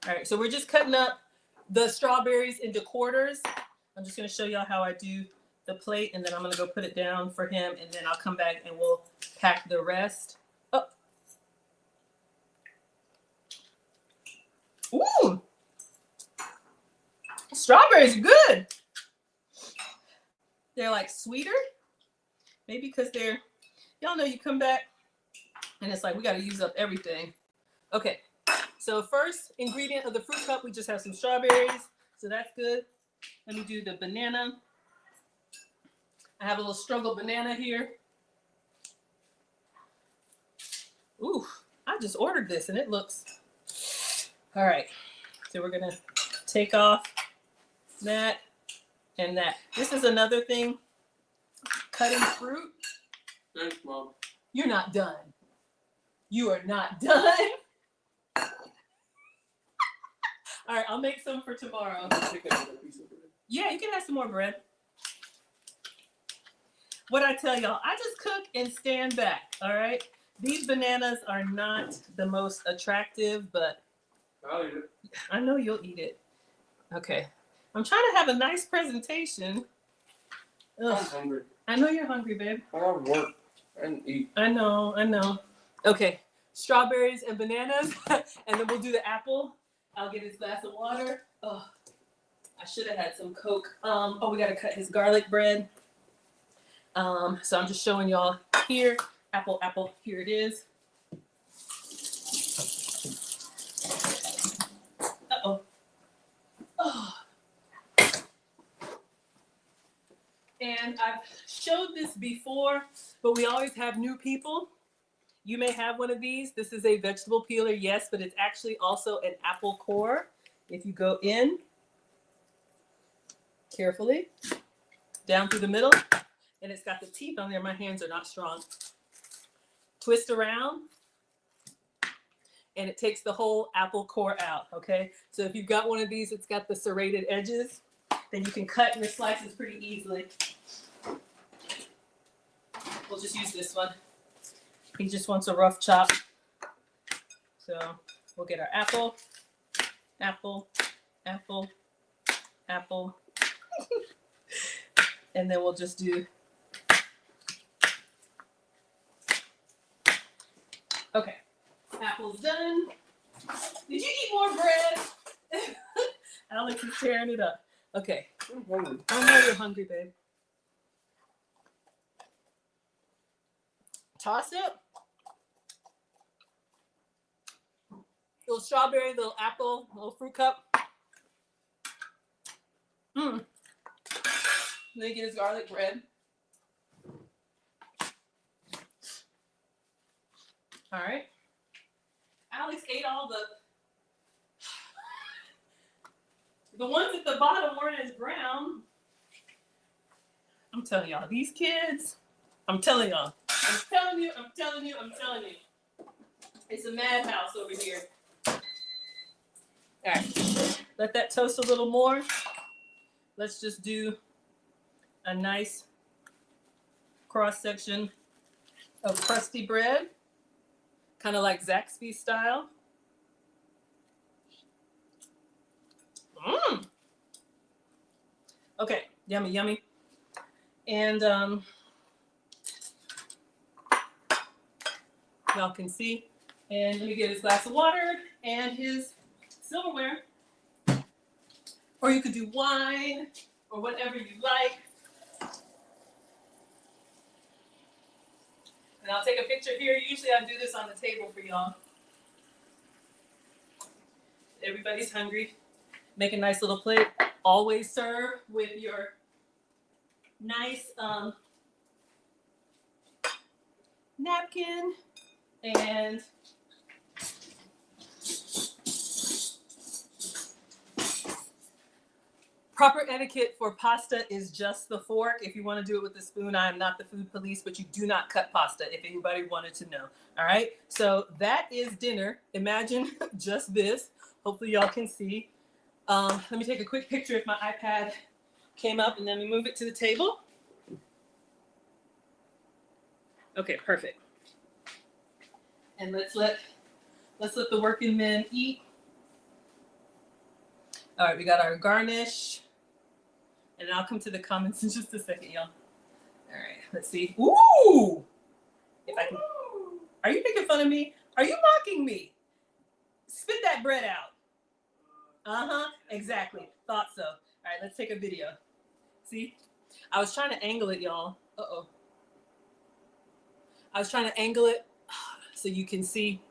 All right, so we're just cutting up the strawberries into quarters. I'm just gonna show y'all how I do the plate, and then I'm gonna go put it down for him, and then I'll come back and we'll pack the rest. Oh. Ooh, strawberries are good. They're like sweeter, maybe because they're, y'all know you come back and it's like, we got to use up everything. Okay, so first ingredient of the fruit cup, we just have some strawberries. So that's good. Let me do the banana. I have a little struggle banana here. Ooh, I just ordered this and it looks, all right. So we're gonna take off that and that. This is another thing, cutting fruit. Thanks, Mom. You're not done. You are not done. All right, I'll make some for tomorrow. Take another piece of bread. Yeah, you can have some more bread. What I tell y'all, I just cook and stand back, all right? These bananas are not the most attractive, but I'll eat it. I know you'll eat it. Okay. I'm trying to have a nice presentation. Ugh. I'm hungry. I know you're hungry, babe. I have work and eat. I know. Okay, strawberries and bananas, and then we'll do the apple. I'll get his glass of water. Oh, I should have had some Coke. Oh, we gotta cut his garlic bread. So I'm just showing y'all here. Apple, here it is. Uh-oh. Oh. And I've showed this before, but we always have new people. You may have one of these. This is a vegetable peeler, yes, but it's actually also an apple core. If you go in carefully, down through the middle, and it's got the teeth on there. My hands are not strong. Twist around, and it takes the whole apple core out, okay? So if you've got one of these, it's got the serrated edges, then you can cut your slices pretty easily. We'll just use this one. He just wants a rough chop. So we'll get our apple, apple, apple, apple. And then we'll just do, okay, apple's done. Did you eat more bread? Alex is tearing it up. Okay. I'm hungry. I know you're hungry, babe. Toss it. Little strawberry, little apple, little fruit cup. Then he get his garlic bread. All right. Alex ate all the ones at the bottom weren't as brown. I'm telling y'all, these kids, I'm telling y'all. I'm telling you. It's a madhouse over here. All right. Let that toast a little more. Let's just do a nice cross section of crusty bread, kind of like Zaxby style. Okay, yummy, yummy. And y'all can see. And let me get his glass of water and his silverware. Or you could do wine or whatever you like. And I'll take a picture here. Usually I do this on the table for y'all. Everybody's hungry. Make a nice little plate. Always serve with your nice napkin and proper etiquette for pasta is just the fork. If you want to do it with a spoon, I am not the food police, but you do not cut pasta, if anybody wanted to know. All right, so that is dinner. Imagine just this. Hopefully y'all can see. Let me take a quick picture if my iPad came up, and then we move it to the table. Okay, perfect. And let's let the working men eat. All right, we got our garnish. And I'll come to the comments in just a second, y'all. All right, let's see. Ooh! If I can. Are you making fun of me? Are you mocking me? Spit that bread out. Exactly. Thought so. All right, let's take a video. See? I was trying to angle it, y'all. Uh-oh. I was trying to angle it so you can see.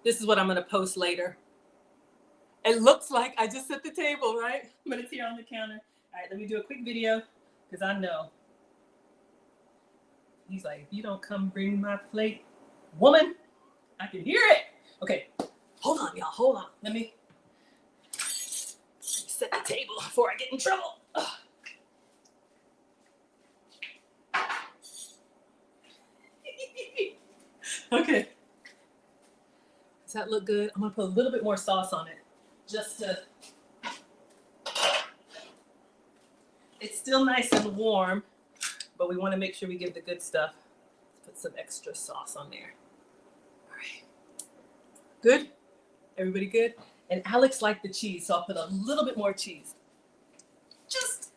This is what I'm going to post later. It looks like I just set the table, right? But it's here on the counter. All right, let me do a quick video because I know. He's like, if you don't come bring my plate, woman, I can hear it. Okay, hold on, y'all. Hold on. Let me set the table before I get in trouble. Ugh. Okay. Does that look good? I'm going to put a little bit more sauce on it. Just to, it's still nice and warm, but we want to make sure we give the good stuff. Let's put some extra sauce on there. All right. Good? Everybody good? And Alex liked the cheese, so I'll put a little bit more cheese. Just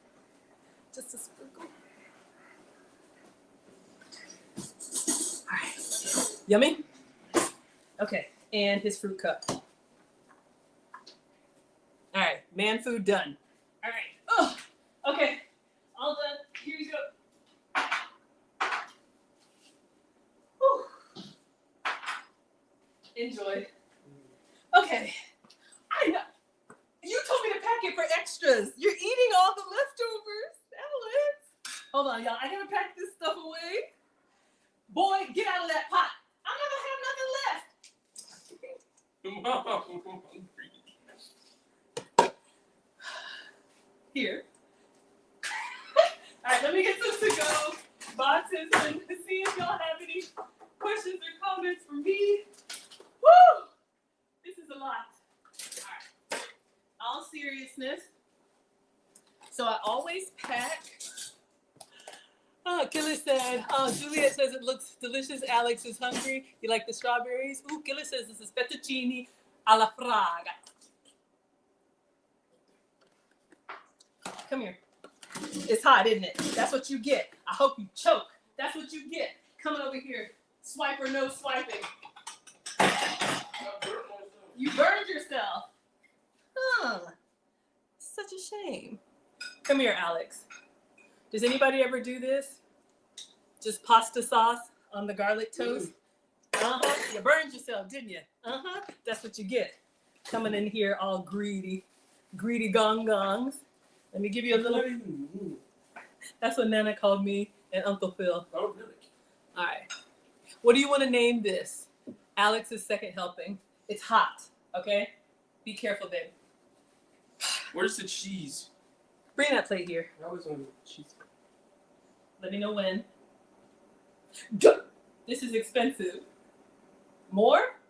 a sprinkle. All right. Yummy? Okay, and his fruit cup. All right, man food done. All right. Oh, okay. All done. Here you go. Whew. Enjoy. Okay. I know. You told me to pack it for extras. You're eating all the leftovers, Alex. Hold on, y'all. I gotta pack this stuff away. Boy, get out of that pot. I'm not gonna have nothing left. Mom. Here. All right, let me get some to-go boxes and see if y'all have any questions or comments for me. Woo! This is a lot. All right. All seriousness. So I always pack. Oh, Killer said, Juliet says it looks delicious. Alex is hungry. You like the strawberries? Ooh, Killer says this is fettuccine alla Praga. Come here. It's hot, isn't it? That's what you get. I hope you choke. That's what you get. Coming over here. Swipe or no swiping. You burned yourself. Huh. Such a shame. Come here, Alex. Does anybody ever do this? Just pasta sauce on the garlic toast? Uh-huh. You burned yourself, didn't you? Uh-huh. That's what you get. Coming in here all greedy. Greedy gong-gongs. Let me give you a little... That's what Nana called me and Uncle Phil. Oh, really? All right. What do you want to name this? Alex's second helping. It's hot, okay? Be careful, babe. Where's the cheese? Bring that plate here. I was on cheese. Let me know when. This is expensive. More?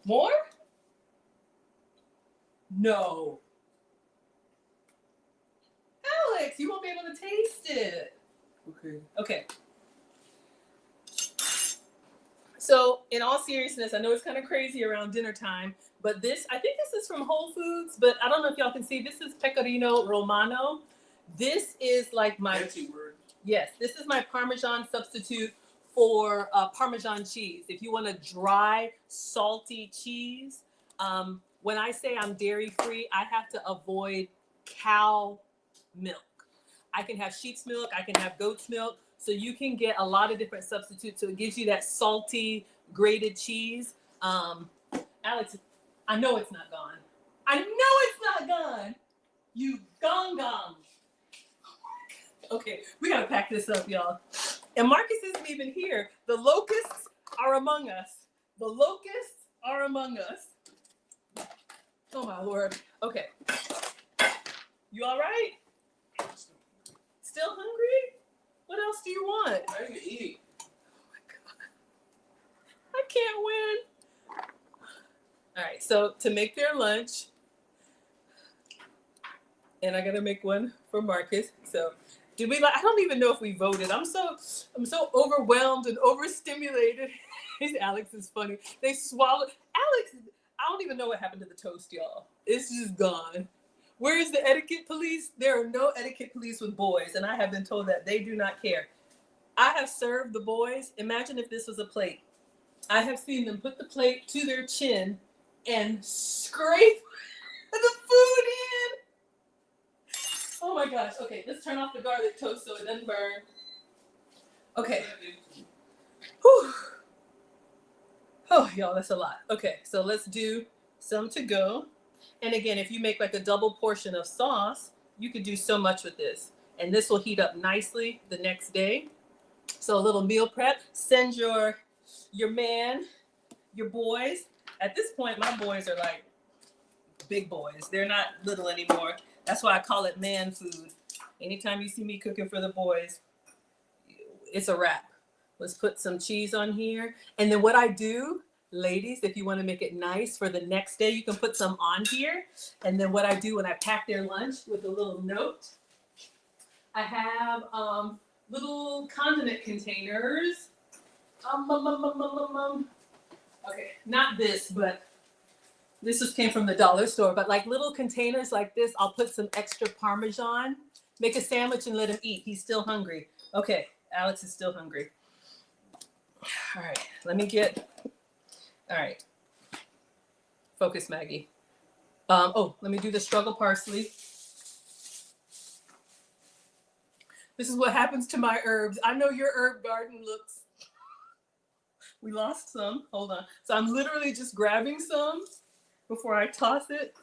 More? No. Alex, you won't be able to taste it. Okay. Okay. So, in all seriousness, I know it's kind of crazy around dinner time, but this, I think this is from Whole Foods, but I don't know if y'all can see, this is Pecorino Romano. This is like my, Fancy word. yes, this is my Parmesan substitute for Parmesan cheese. If you want a dry, salty cheese, when I say I'm dairy-free, I have to avoid cow milk. I can have sheep's milk, I can have goat's milk, so you can get a lot of different substitutes. So it gives you that salty, grated cheese. Alex, I know it's not gone. I know it's not gone. You gong. Okay, we gotta pack this up, y'all. And Marcus isn't even here. The locusts are among us. The locusts are among us. Oh my Lord. Okay. You all right? Still hungry? What else do you want? I didn't eat. Oh my God. I can't win. All right, so to make their lunch, and I gotta make one for Marcus. So did we, I don't even know if we voted. I'm so overwhelmed and overstimulated. Alex is funny. They swallowed. Alex, I don't even know what happened to the toast, y'all. It's just gone. Where is the etiquette police? There are no etiquette police with boys, and I have been told that they do not care. I have served the boys. Imagine if this was a plate. I have seen them put the plate to their chin and scrape the food in. Oh my gosh. Okay, let's turn off the garlic toast so it doesn't burn. Okay. Whew. Oh, y'all, that's a lot. Okay, so let's do some to go. And again, if you make like a double portion of sauce, you could do so much with this. And this will heat up nicely the next day. So a little meal prep. Send your man, your boys. At this point, my boys are like big boys. They're not little anymore. That's why I call it man food. Anytime you see me cooking for the boys, it's a wrap. Let's put some cheese on here. And then what I do, ladies, if you want to make it nice for the next day, you can put some on here. And then what I do when I pack their lunch with a little note, I have little condiment containers. Okay, not this, but this just came from the dollar store. But like little containers like this, I'll put some extra Parmesan, make a sandwich and let him eat. He's still hungry. Okay, Alex is still hungry. All right, let me get... All right. Focus, Maggie. Let me do the struggle parsley. This is what happens to my herbs. I know your herb garden looks... We lost some. Hold on. So I'm literally just grabbing some before I toss it.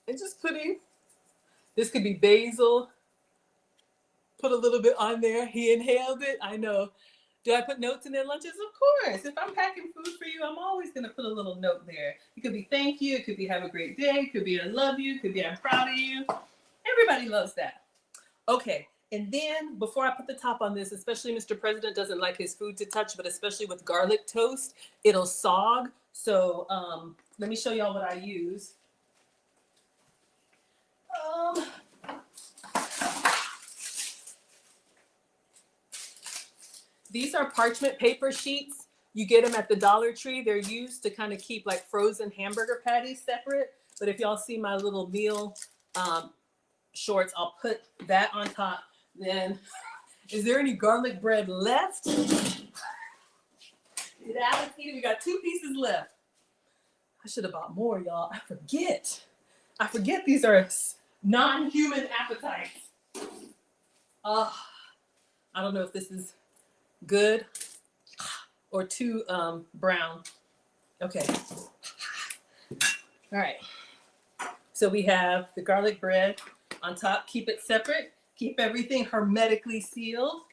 And just putting... This could be basil. put a little bit on there. He inhaled it. I know. Do I put notes in their lunches? Of course. If I'm packing food for you, I'm always going to put a little note there. It could be thank you. It could be have a great day. It could be I love you. It could be I'm proud of you. Everybody loves that. Okay. And then before I put the top on this, especially Mr. President doesn't like his food to touch, but especially with garlic toast, it'll sog. So let me show y'all what I use. These are parchment paper sheets. You get them at the Dollar Tree. They're used to kind of keep like frozen hamburger patties separate. But if y'all see my little meal shorts, I'll put that on top. Then, is there any garlic bread left? Did Alex eat it? We got 2 pieces left. I should have bought more, y'all. I forget these are non-human appetites. I don't know if this is good or too brown. Okay. All right. So we have the garlic bread on top. Keep it separate. Keep everything hermetically sealed.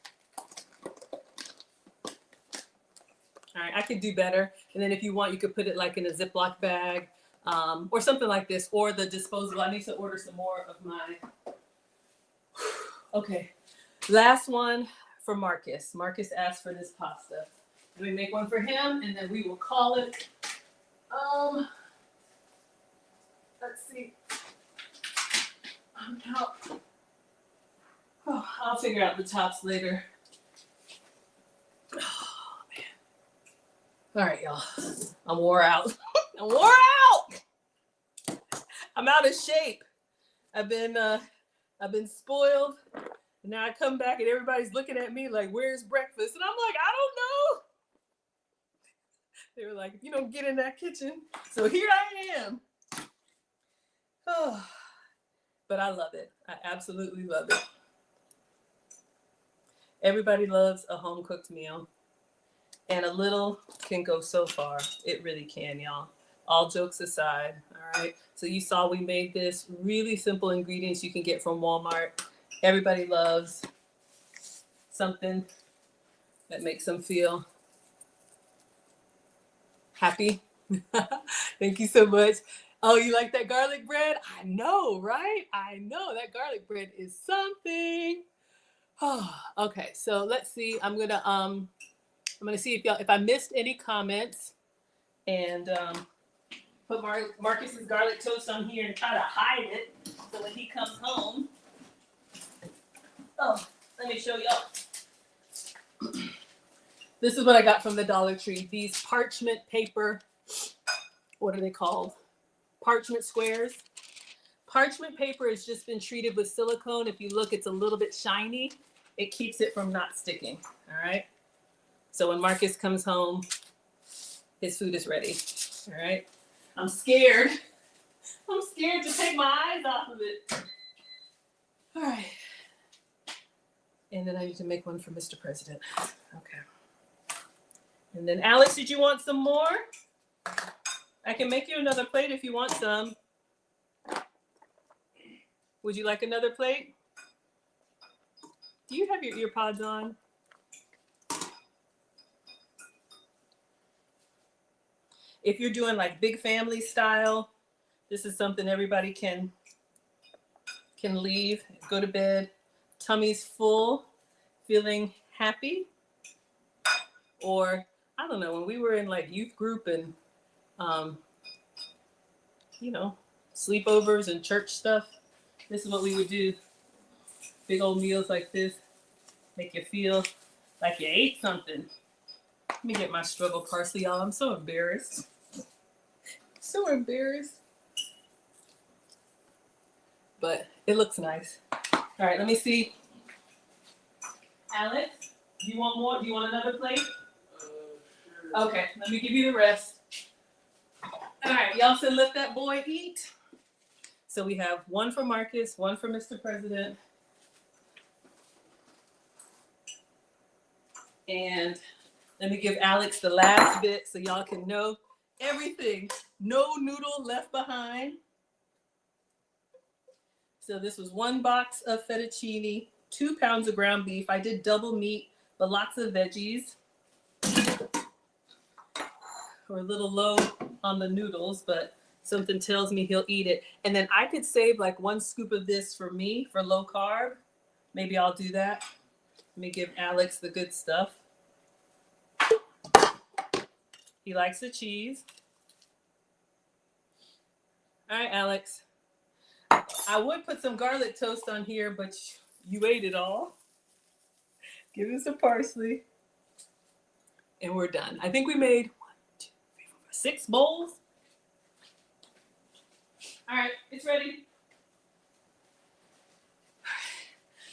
All right, I could do better. And then if you want, you could put it like in a Ziploc bag or something like this, or the disposable. I need to order some more of my. Okay, last one for Marcus. Marcus asked for this pasta. Let me make one for him, and then we will call it. Let's see. I'm out. Oh, I'll figure out the tops later. Oh, man. All right, y'all. I'm wore out. I'm wore out. I'm out of shape. I've been spoiled. And now I come back and everybody's looking at me like, where's breakfast? And I'm like, I don't know. They were like, if you don't get in that kitchen. So here I am. Oh, but I love it. I absolutely love it. Everybody loves a home cooked meal. And a little can go so far. It really can, y'all. All jokes aside, all right? So you saw we made this really simple ingredients you can get from Walmart. Everybody loves something that makes them feel happy. Thank you so much. Oh, you like that garlic bread? I know, right? I know that garlic bread is something. Oh, okay, so let's see. I'm gonna see if I missed any comments and put Marcus's garlic toast on here and try to hide it so when he comes home. Oh, let me show y'all. This is what I got from the Dollar Tree. These parchment paper, what are they called? Parchment squares. Parchment paper has just been treated with silicone. If you look, it's a little bit shiny. It keeps it from not sticking, all right? So when Marcus comes home, his food is ready, all right? I'm scared. I'm scared to take my eyes off of it. All right. And then I need to make one for Mr. President. Okay. And then Alex, did you want some more? I can make you another plate if you want some. Would you like another plate? Do you have your ear pods on? If you're doing like big family style, this is something everybody can leave, go to bed, tummy's full, feeling happy. Or I don't know, when we were in like youth group and sleepovers and church stuff, this is what we would do. Big old meals like this make you feel like you ate something. Let me get my struggle parsley, y'all. I'm so embarrassed. So embarrassed. But it looks nice. All right, let me see. Alex, do you want more? Do you want another plate? Sure. Okay, let me give you the rest. All right, y'all said let that boy eat. So we have one for Marcus, one for Mr. President. And let me give Alex the last bit so y'all can know everything. No noodle left behind. So this was one box of fettuccine, 2 pounds of ground beef. I did double meat, but lots of veggies. We're a little low on the noodles, but something tells me he'll eat it. And then I could save like 1 scoop of this for me for low carb. Maybe I'll do that. Let me give Alex the good stuff. He likes the cheese. All right, Alex. I would put some garlic toast on here, but you ate it all. Give him some parsley. And we're done. I think we made 1, 2, 3, 4, 5, 6 bowls. All right, it's ready.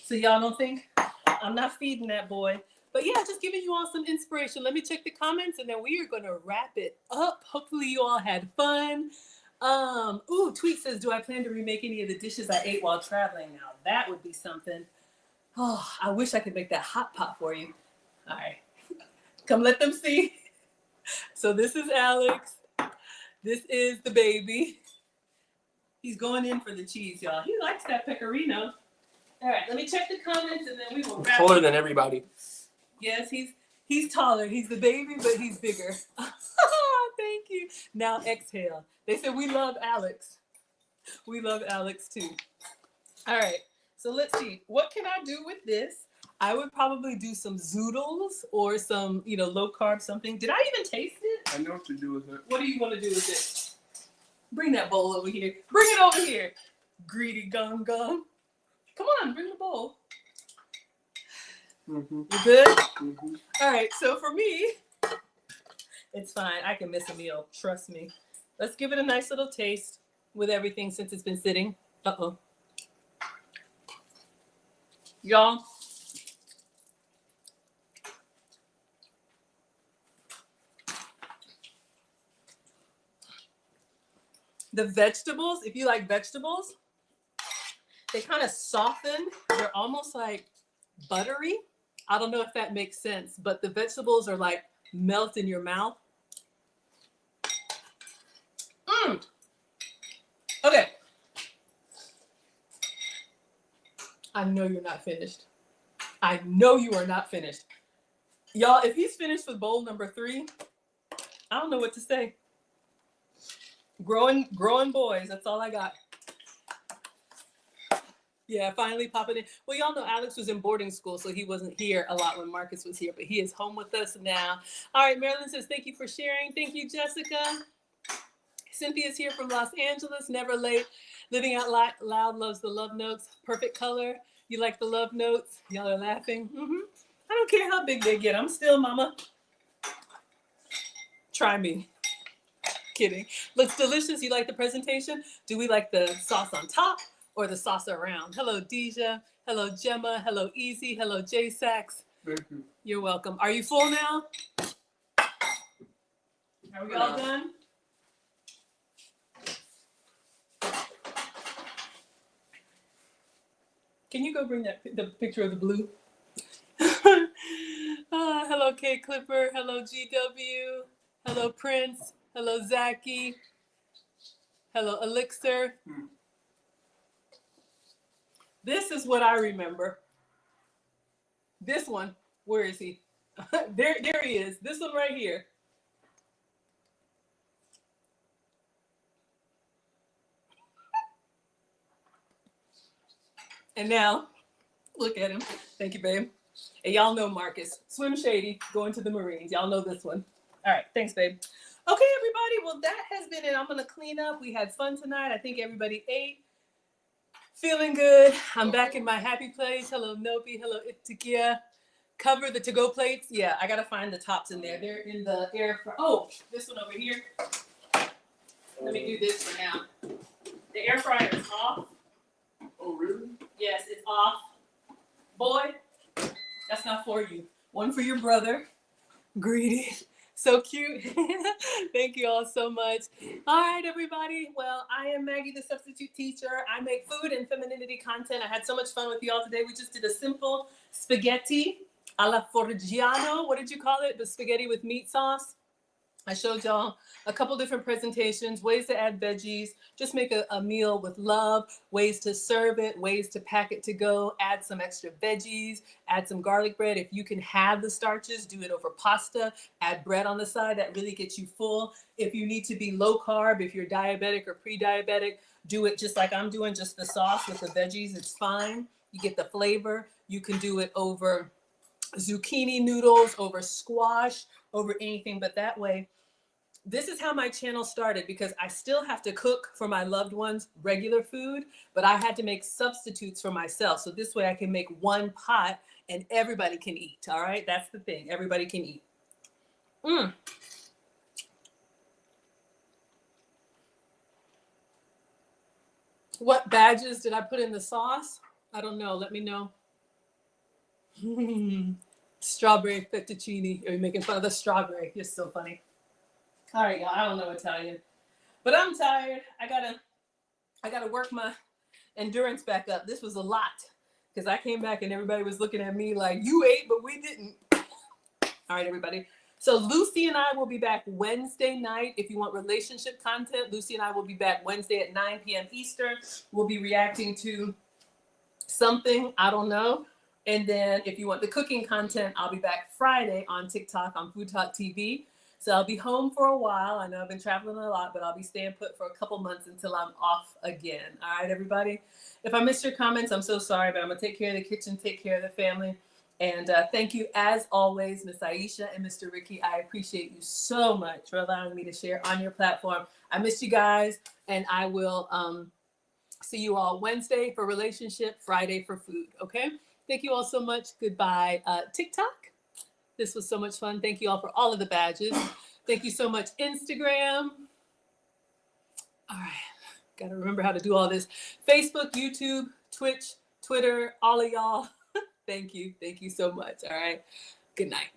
So y'all don't think I'm not feeding that boy. But yeah, just giving you all some inspiration. Let me check the comments and then we are going to wrap it up. Hopefully you all had fun. Tweet says, do I plan to remake any of the dishes I ate while traveling? Now that would be something. Oh, I wish I could make that hot pot for you. All right, come let them see. So this is Alex. This is the baby. He's going in for the cheese, y'all. He likes that pecorino. All right, let me check the comments and then we will wrap. Taller than everybody. Yes, he's taller. He's the baby, but he's bigger. Thank you. Now exhale. They said we love Alex. We love Alex too. All right, so let's see. What can I do with this? I would probably do some zoodles or some, low carb something. Did I even taste it? I know what to do with it. What do you want to do with it? Bring that bowl over here. Bring it over here. Greedy gum gum. Come on, bring the bowl. Mm-hmm. You good? Mm-hmm. All right, so for me, it's fine. I can miss a meal. Trust me. Let's give it a nice little taste with everything since it's been sitting. Uh-oh. Y'all. The vegetables, if you like vegetables, they kind of soften. They're almost like buttery. I don't know if that makes sense, but the vegetables are like melt in your mouth. Okay. I know you're not finished. I know you are not finished. Y'all, if he's finished with bowl number 3, I don't know what to say. Growing boys, that's all I got. Yeah, finally popping in. Well, y'all know Alex was in boarding school, so he wasn't here a lot when Marcus was here, but he is home with us now. All right, Marilyn says, thank you for sharing. Thank you, Jessica. Cynthia's here from Los Angeles, never late. Living Out Loud loves the love notes. Perfect color. You like the love notes? Y'all are laughing. I don't care how big they get. I'm still mama. Try me. Kidding. Looks delicious. You like the presentation? Do we like the sauce on top or the sauce around? Hello, Deja. Hello, Gemma. Hello, Easy. Hello, J Sax. Thank you. You're welcome. Are you full now? Are we all done? Can you go bring the picture of the blue? Hello, K Clipper. Hello, GW. Hello, Prince. Hello, Zachy. Hello, Elixir. This is what I remember. This one. Where is he? There he is. This one right here. And now, look at him. Thank you, babe. And y'all know Marcus. Swim Shady, going to the Marines. Y'all know this one. All right, thanks, babe. Okay, everybody. Well, that has been it. I'm going to clean up. We had fun tonight. I think everybody ate. Feeling good. I'm back in my happy place. Hello, Nopi. Hello, Itikia. Cover the to-go plates. Yeah, I got to find the tops in there. They're in the air fryer. Oh, this one over here. Let me do this for now. The air fryer is off. Oh, really? Yes, it's off. Boy, that's not for you. One for your brother. Greedy. So cute. Thank you all so much. All right, everybody. Well, I am Maggie, the substitute teacher. I make food and femininity content. I had so much fun with you all today. We just did a simple spaghetti alla Forgiano. What did you call it? The spaghetti with meat sauce. I showed y'all a couple different presentations, ways to add veggies, just make a meal with love, ways to serve it, ways to pack it to go, add some extra veggies, add some garlic bread. If you can have the starches, do it over pasta, add bread on the side. That really gets you full. If you need to be low carb, if you're diabetic or pre-diabetic, do it just like I'm doing, just the sauce with the veggies. It's fine. You get the flavor. You can do it over zucchini noodles, over squash, over anything, but that way, this is how my channel started because I still have to cook for my loved ones regular food, but I had to make substitutes for myself. So this way I can make one pot and everybody can eat. All right, that's the thing. Everybody can eat. What badges did I put in the sauce? I don't know. Let me know. Strawberry fettuccine. Are you making fun of the strawberry? You're so funny. All right, y'all. I don't know Italian, but I'm tired. I gotta work my endurance back up. This was a lot because I came back and everybody was looking at me like, you ate, but we didn't. All right, everybody. So Lucy and I will be back Wednesday night. If you want relationship content, Lucy and I will be back Wednesday at 9 p.m. Eastern. We'll be reacting to something, I don't know. And then if you want the cooking content, I'll be back Friday on TikTok on Food Talk TV. So I'll be home for a while. I know I've been traveling a lot, but I'll be staying put for a couple months until I'm off again. All right, everybody. If I missed your comments, I'm so sorry, but I'm going to take care of the kitchen, take care of the family. And thank you, as always, Miss Aisha and Mr. Ricky. I appreciate you so much for allowing me to share on your platform. I missed you guys, and I will see you all Wednesday for relationship, Friday for food. Okay? Thank you all so much. Goodbye, TikTok. This was so much fun. Thank you all for all of the badges. Thank you so much, Instagram. All right. Got to remember how to do all this. Facebook, YouTube, Twitch, Twitter, all of y'all. Thank you. Thank you so much. All right. Good night.